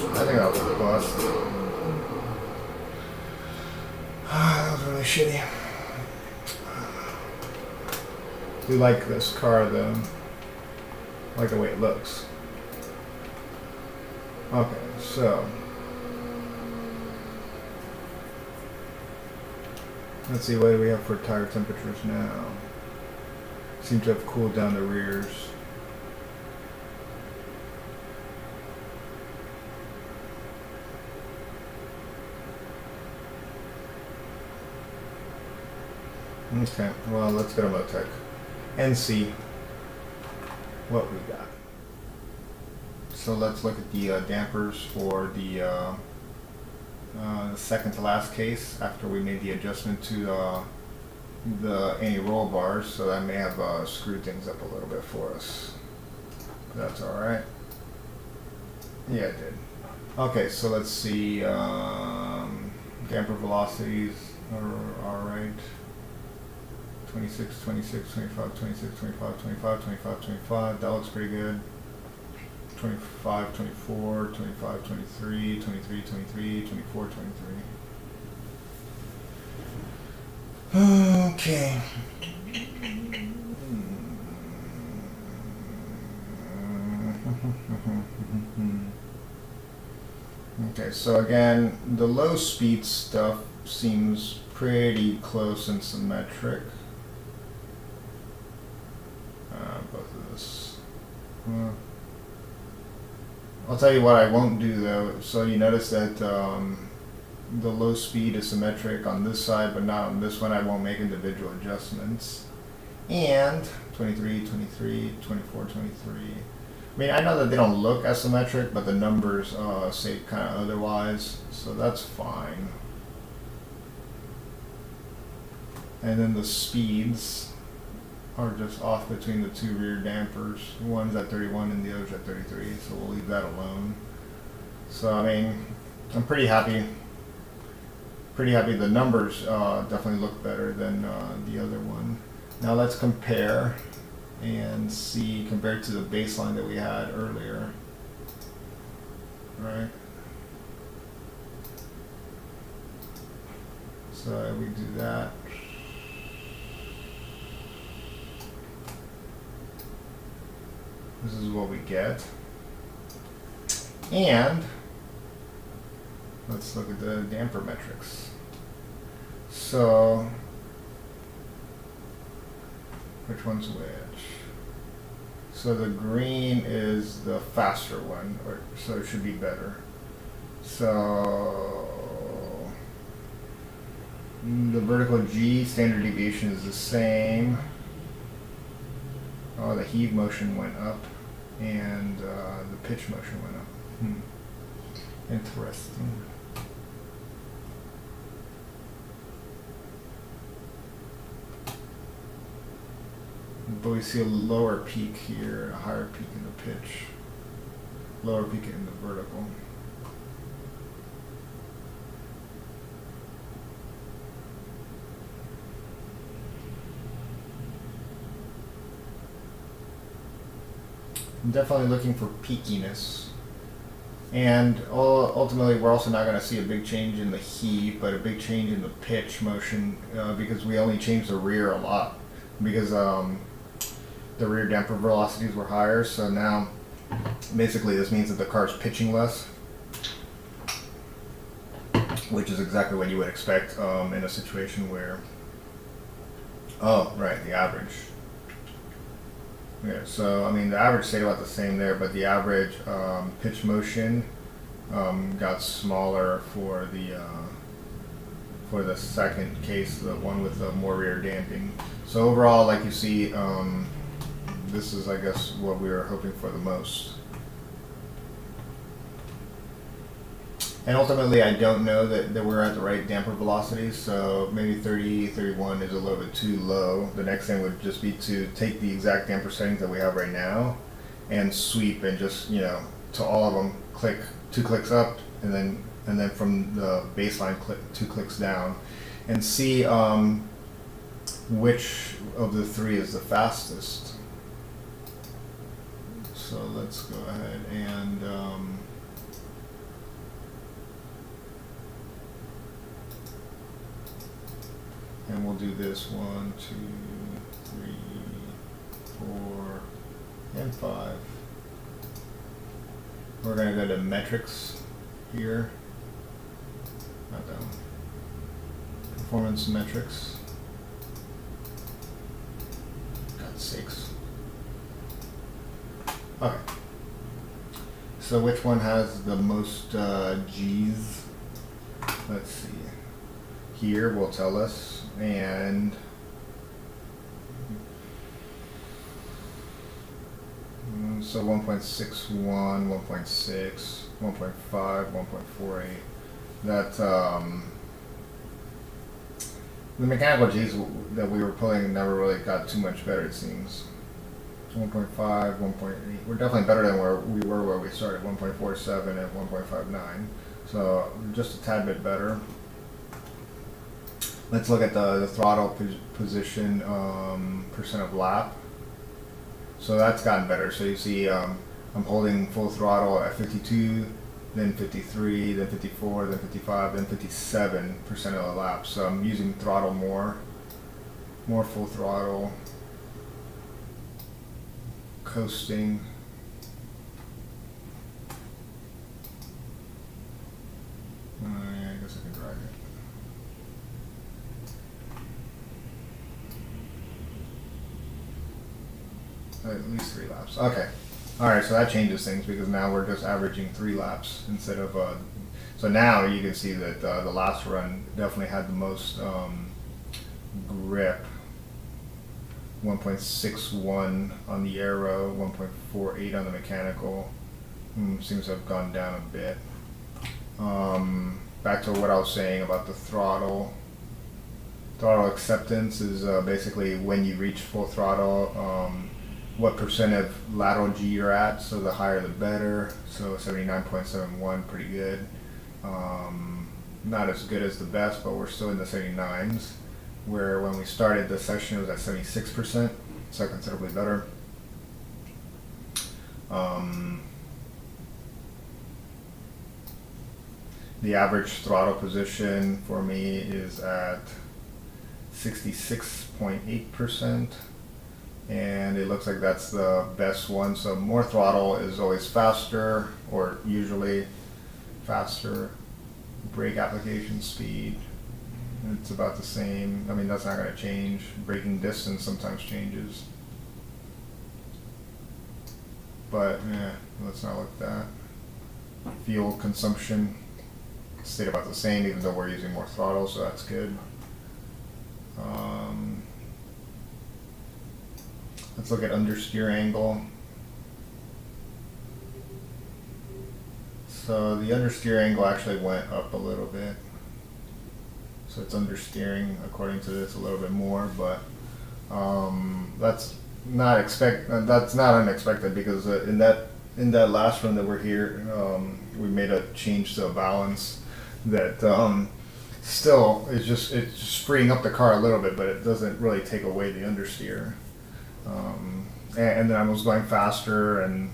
A: I think that was a bust. That was really shitty. I do like this car though. I like the way it looks. Okay, so Let's see, what do we have for tire temperatures now? Seem to have cooled down the rears. Okay, well, let's go to MoTec and see what we got. So let's look at the dampers for the second to last case after we made the adjustment to the anti-roll bars, so that may have screwed things up a little bit for us. That's all right. Yeah, it did. Okay, so let's see. Damper velocities are all right. 26, 26, 25, 26, 25, 25, 25, 25. That looks pretty good. 25, 24, 25, 23, 23, 23, 24, 23. Okay. Okay, so again, the low speed stuff seems pretty close and symmetric. Both of this. I'll tell you what I won't do though. So you notice that the low speed is symmetric on this side, but not on this one. I won't make individual adjustments. And 23, 23, 24, 23. I mean, I know that they don't look as symmetric, but the numbers say kind of otherwise, so that's fine. And then the speeds are just off between the two rear dampers. One's at 31 and the other's at 33, so we'll leave that alone. So, I mean, I'm pretty happy. Pretty happy. The numbers definitely look better than the other one. Now let's compare and see compared to the baseline that we had earlier. Right? So we do that. This is what we get. And let's look at the damper metrics. So, which one's which? So the green is the faster one, so it should be better. So the vertical G standard deviation is the same. Oh, the heave motion went up, and the pitch motion went up. Interesting. But we see a lower peak here, a higher peak in the pitch, lower peak in the vertical. I'm definitely looking for peakiness. And ultimately, we're also not going to see a big change in the heave, but a big change in the pitch motion because we only changed the rear a lot because the rear damper velocities were higher. So now, basically, this means that the car's pitching less, which is exactly what you would expect in a situation where, oh, right, the average. Yeah, so I mean the average stayed about the same there, but the average pitch motion got smaller for the second case, the one with the more rear damping. So overall, like you see, this is I guess what we were hoping for the most. And ultimately, I don't know that we're at the right damper velocity, so maybe 30, 31 is a little bit too low. The next thing would just be to take the exact damper settings that we have right now and sweep and just, you know, to all of them, click 2 clicks up and then from the baseline click 2 clicks down and see which of the 3 is the fastest. So let's go ahead and we'll do this 1, 2, 3, 4, and 5. We're going to go to metrics here. Not that one. performance metrics. Got 6. Okay. So which one has the most G's? Let's see. Here will tell us, and so 1.61, 1.6, 1.5, 1.48. That the mechanical G's that we were pulling never really got too much better, it seems. 1.5, 1.8. We're definitely better than where we were where we started, 1.47 and 1.59. So just a tad bit better. Let's look at the throttle position percent of lap. So that's gotten better. So you see I'm holding full throttle at 52, then 53, then 54, then 55, then 57% of the lap. So I'm using throttle more full throttle, coasting. Yeah, I guess I can drag it. At least 3 laps. Okay. Alright, so that changes things because now we're just averaging 3 laps instead of so now you can see that the last run definitely had the most grip. 1.61 on the aero, 1.48 on the mechanical. Seems to have gone down a bit. Back to what I was saying about the throttle. Throttle acceptance is basically when you reach full throttle, what percent of lateral G you're at. So the higher the better. So 79.71, pretty good. Not as good as the best, but we're still in the 79s. Where when we started the session it was at 76%, so considerably better. The average throttle position for me is at 66.8%, and it looks like that's the best one. So more throttle is always faster, or usually faster. Brake application speed, it's about the same. I mean, that's not going to change. Braking distance sometimes changes, but yeah, let's not look at that. Fuel consumption stayed about the same, even though we're using more throttle, so that's good. Let's look at understeer angle. So the understeer angle actually went up a little bit. So it's understeering according to this a little bit more, but that's not unexpected because in that last run that we're here, we made a change to a balance that still it's just freeing up the car a little bit, but it doesn't really take away the understeer. And then I was going faster and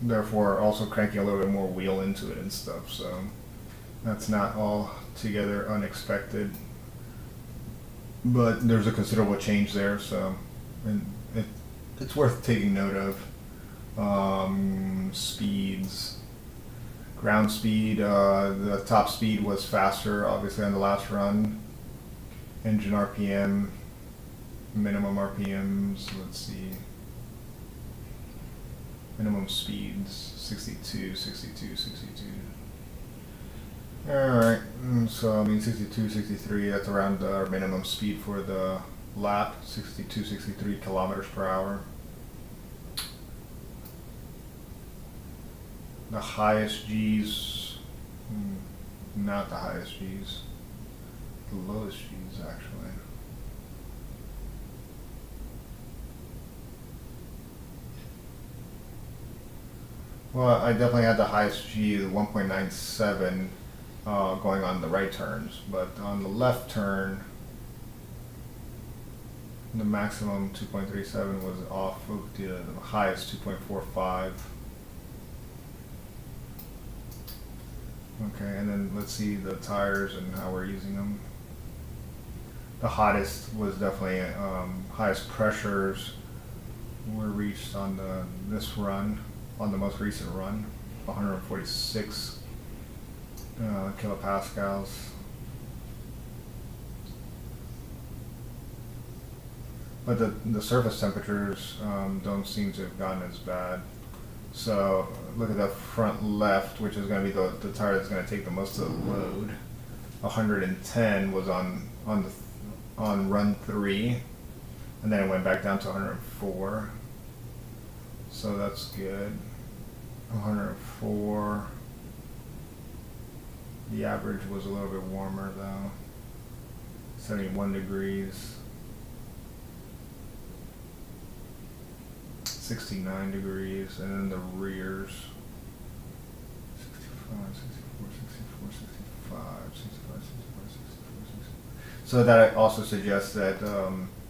A: therefore also cranking a little bit more wheel into it and stuff. So that's not all together unexpected, but there's a considerable change there. So and it's worth taking note of. Speeds. Ground speed, the top speed was faster, obviously, on the last run. Engine RPM, minimum RPMs, let's see. Minimum speeds, 62, 62, 62. Alright, so I mean 62, 63, that's around our minimum speed for the lap, 62, 63 kilometers per hour. The highest G's, not the highest G's, the lowest G's actually. Well, I definitely had the highest G, the 1.97, going on the right turns, but on the left turn, the maximum 2.37 was off of the highest 2.45. Okay, and then let's see the tires and how we're using them. The hottest was definitely highest pressures were reached on this run, on the most recent run, 146 kilopascals. but the surface temperatures don't seem to have gotten as bad. So look at the front left, which is going to be the tire that's going to take the most of the load. 110 was on run 3, and then it went back down to 104. So that's good. 104. The average was a little bit warmer though. 71 degrees. 69 degrees, and then the rears. 65, 64, 64, 65, 65, 65, 64, 65. So that also suggests that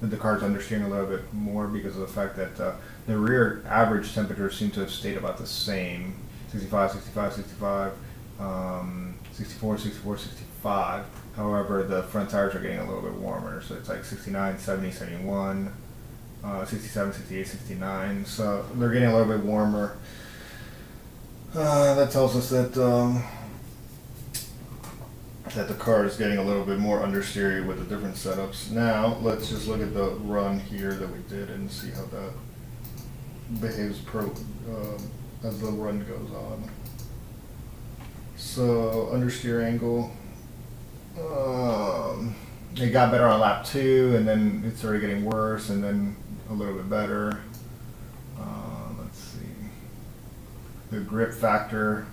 A: the car's understeering a little bit more because of the fact that the rear average temperatures seem to have stayed about the same. 65, 65, 65, 64, 64, 65. However, the front tires are getting a little bit warmer, so it's like 69, 70, 71. 67, 68, 69, so they're getting a little bit warmer. That tells us that that the car is getting a little bit more understeery with the different setups. Now, let's just look at the run here that we did and see how that behaves as the run goes on. So, understeer angle. It got better on lap 2, and then it started getting worse, and then a little bit better. Let's see. The grip factor,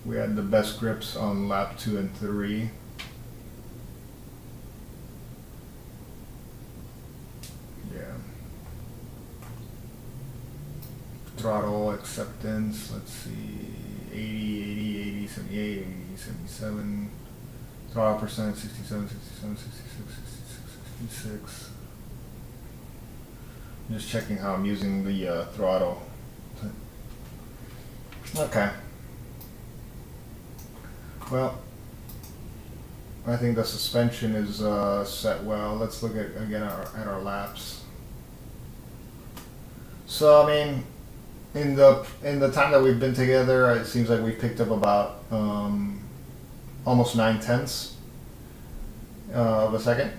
A: we had the best grips on lap 2 and 3. Yeah. Throttle acceptance, let's see. 80, 80, 80, 78, 80, 77. Throttle percent, 67, 67, 66, 66, 66. I'm just checking how I'm using the throttle. Okay. Well, I think the suspension is set well. Let's look at again at our laps. So I mean, in the time that we've been together, it seems like we've picked up about almost 9/10 of a second.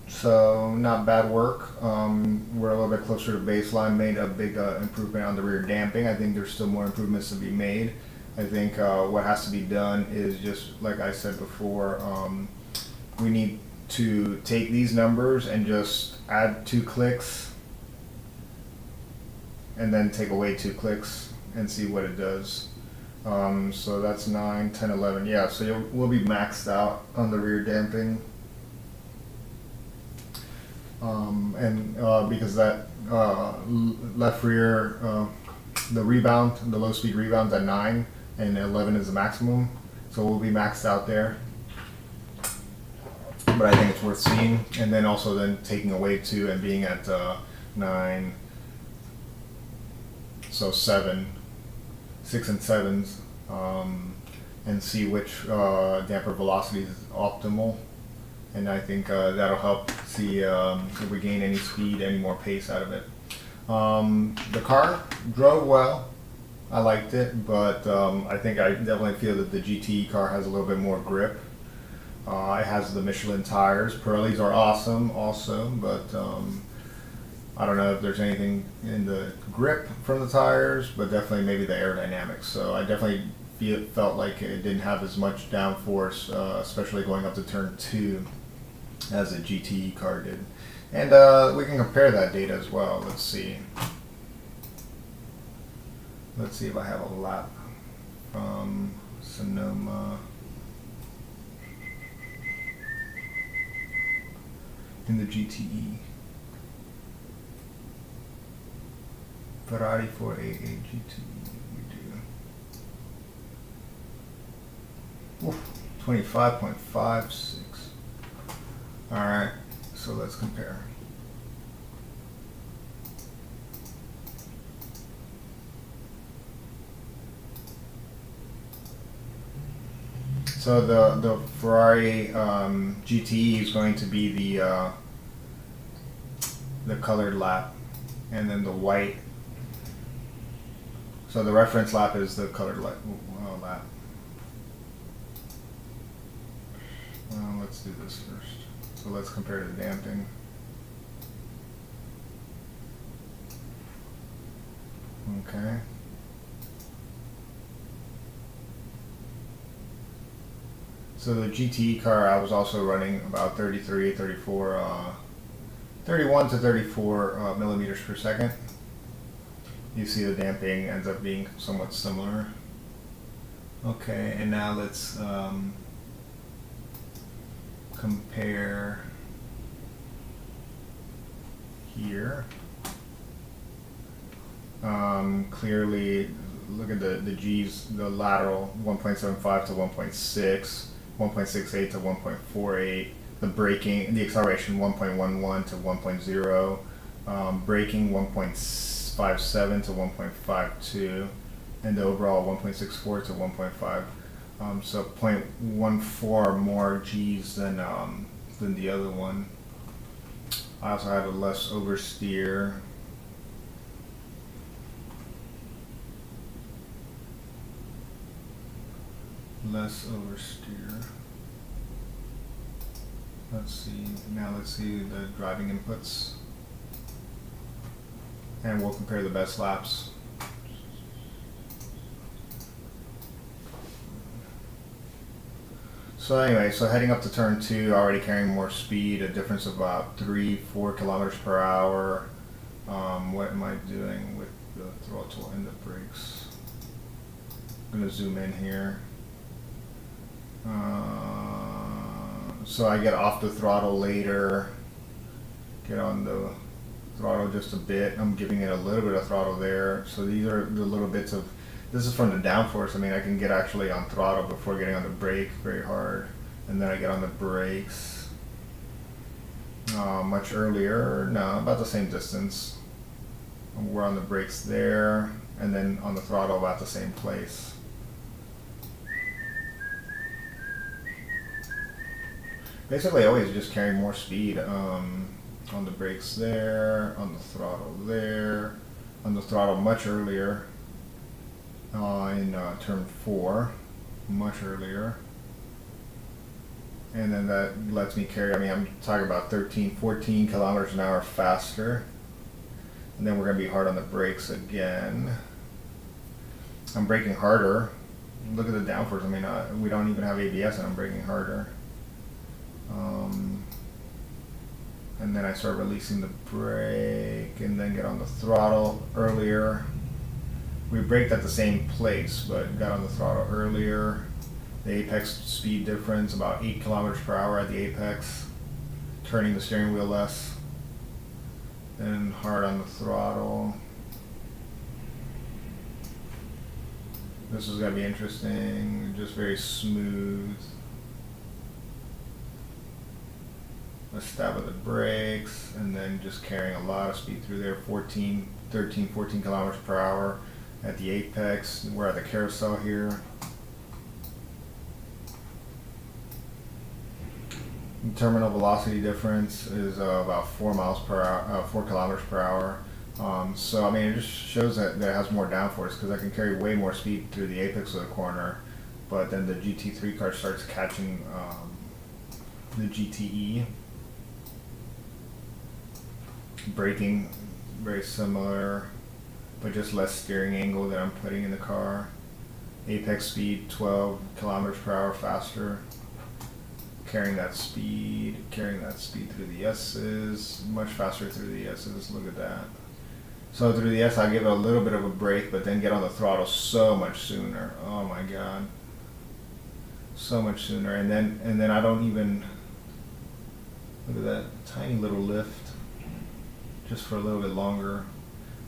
A: So not bad work. We're a little bit closer to baseline. Made a big improvement on the rear damping. I think there's still more improvements to be made. I think what has to be done is just like I said before. We need to take these numbers and just add 2 clicks, and then take away 2 clicks and see what it does. So that's 9, 10, 11. Yeah. So we'll be maxed out on the rear damping. Because that left rear, the rebound, the low speed rebound's at 9, and 11 is the maximum, so we'll be maxed out there. But I think it's worth seeing, and then also then taking away 2 and being at 9, so 7, 6 and 7s, and see which damper velocity is optimal. And I think that'll help see if we gain any speed, any more pace out of it. The car drove well. I liked it, but I think I definitely feel that the GT car has a little bit more grip. It has the Michelin tires. Pirellis are awesome also, but I don't know if there's anything in the grip from the tires, but definitely maybe the aerodynamics. So I definitely felt like it didn't have as much downforce, especially going up to turn 2. As a GT car did. And we can compare that data as well. Let's see. Let's see if I have a lap from Sonoma. In the GTE. Ferrari 488 GTE. We do. Oof, 25.56. Alright, so let's compare. So the Ferrari GTE is going to be the colored lap, and then the white. So the reference lap is the colored lap. Let's do this first. So let's compare the damping. Okay. So the GTE car, I was also running about 33, 34, 31 to 34 millimeters per second. You see the damping ends up being somewhat similar. Okay, and now let's compare here. Clearly, look at the G's, the lateral 1.75 to 1.6, 1.68 to 1.48, the braking, the acceleration 1.11 to 1.0, braking 1.57 to 1.52, and the overall 1.64 to 1.5. So 0.14 more G's than the other one. I also had a less oversteer. Less oversteer. Let's see, now let's see the driving inputs. And we'll compare the best laps. So anyway, so heading up to turn 2, already carrying more speed, a difference of about 3-4 kilometers per hour. What am I doing with the throttle and the brakes? I'm gonna zoom in here. So I get off the throttle later, get on the throttle just a bit. I'm giving it a little bit of throttle there. So these are the little bits of, this is from the downforce. I mean, I can get actually on throttle before getting on the brake very hard. And then I get on the brakes much earlier. No, about the same distance. We're on the brakes there, and then on the throttle about the same place. Basically, always just carrying more speed on the brakes there, on the throttle there, on the throttle much earlier in turn 4, much earlier. And then that lets me carry, I mean, I'm talking about 13, 14 kilometers an hour faster. And then we're going to be hard on the brakes again. I'm braking harder. Look at the downforce. I mean, we don't even have ABS and I'm braking harder. And then I start releasing the brake and then get on the throttle earlier. We braked at the same place, but got on the throttle earlier. The apex speed difference, about 8 kilometers per hour at the apex. Turning the steering wheel less. Then hard on the throttle. This is going to be interesting, just very smooth. A stab of the brakes, and then just carrying a lot of speed through there, 13, 14 kilometers per hour at the apex. We're at the carousel here. The terminal velocity difference is about 4 miles per hour, 4 kilometers per hour. So I mean, it just shows that it has more downforce because I can carry way more speed through the apex of the corner, but then the GT3 car starts catching the GTE. Braking very similar, but just less steering angle that I'm putting in the car. Apex speed 12 kilometers per hour faster. Carrying that speed through the S's, much faster through the S's. Look at that. So through the S, I give it a little bit of a brake, but then get on the throttle so much sooner. Oh my God, so much sooner. And then I don't even look at that tiny little lift. Just for a little bit longer,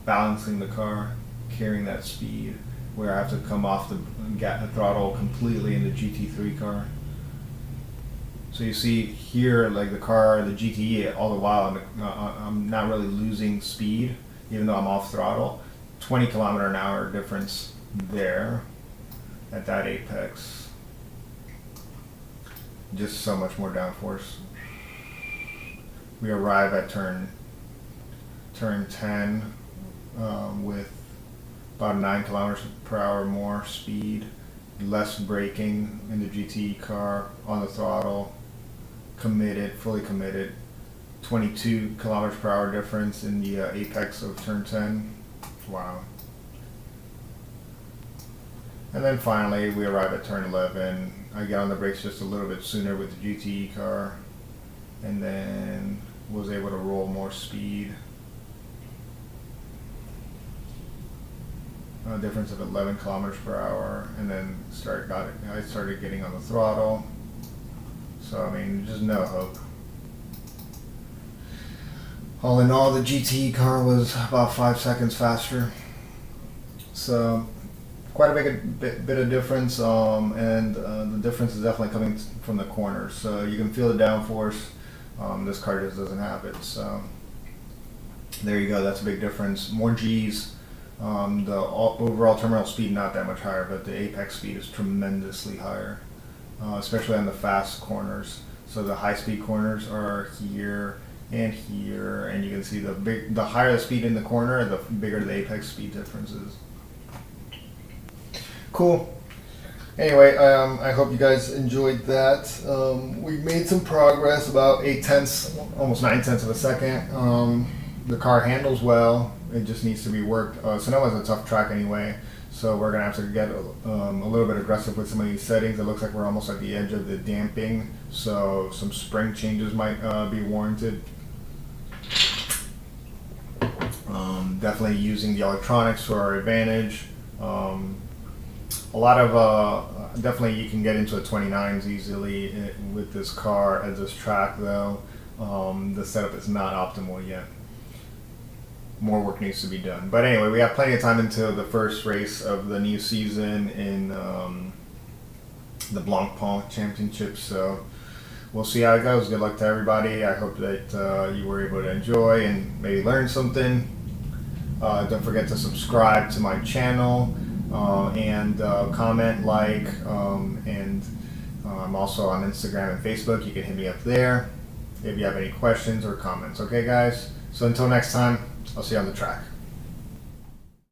A: balancing the car, carrying that speed, where I have to come off the throttle completely in the GT3 car. So you see here, like the car, the GTE, all the while I'm not really losing speed, even though I'm off throttle. 20 kilometer an hour difference there at that apex. Just so much more downforce. We arrive at turn 10 with about 9 kilometers per hour more speed, less braking in the GT car, on the throttle, committed, fully committed. 22 kilometers per hour difference in the apex of turn 10. Wow. And then finally we arrive at turn 11. I get on the brakes just a little bit sooner with the GTE car, and then was able to roll more speed. A difference of 11 kilometers per hour, and then I started getting on the throttle. So I mean, just no hope. All in all, the GTE car was about 5 seconds faster. So quite a bit of difference, and the difference is definitely coming from the corners. So you can feel the downforce. This car just doesn't have it. So there you go. That's a big difference. More G's. The overall terminal speed not that much higher, but the apex speed is tremendously higher, especially on the fast corners. So the high speed corners are here and here, and you can see the higher the speed in the corner, the bigger the apex speed difference is. Cool. Anyway, I hope you guys enjoyed that. We made some progress, about 8/10, almost 9/10 of a second. The car handles well. It just needs to be worked. Sonoma's a tough track anyway, so we're gonna have to get a little bit aggressive with some of these settings. It looks like we're almost at the edge of the damping, so some spring changes might be warranted. Definitely using the electronics to our advantage. A lot of definitely you can get into a 29s easily with this car at this track, though. The setup is not optimal yet. More work needs to be done. But anyway, we have plenty of time until the first race of the new season in the Blancpain Championship. So we'll see how it goes. Good luck to everybody. I hope that you were able to enjoy and maybe learn something. Don't forget to subscribe to my channel and comment, like, and I'm also on Instagram and Facebook. You can hit me up there if you have any questions or comments. Okay, guys? So until next time, I'll see you on the track.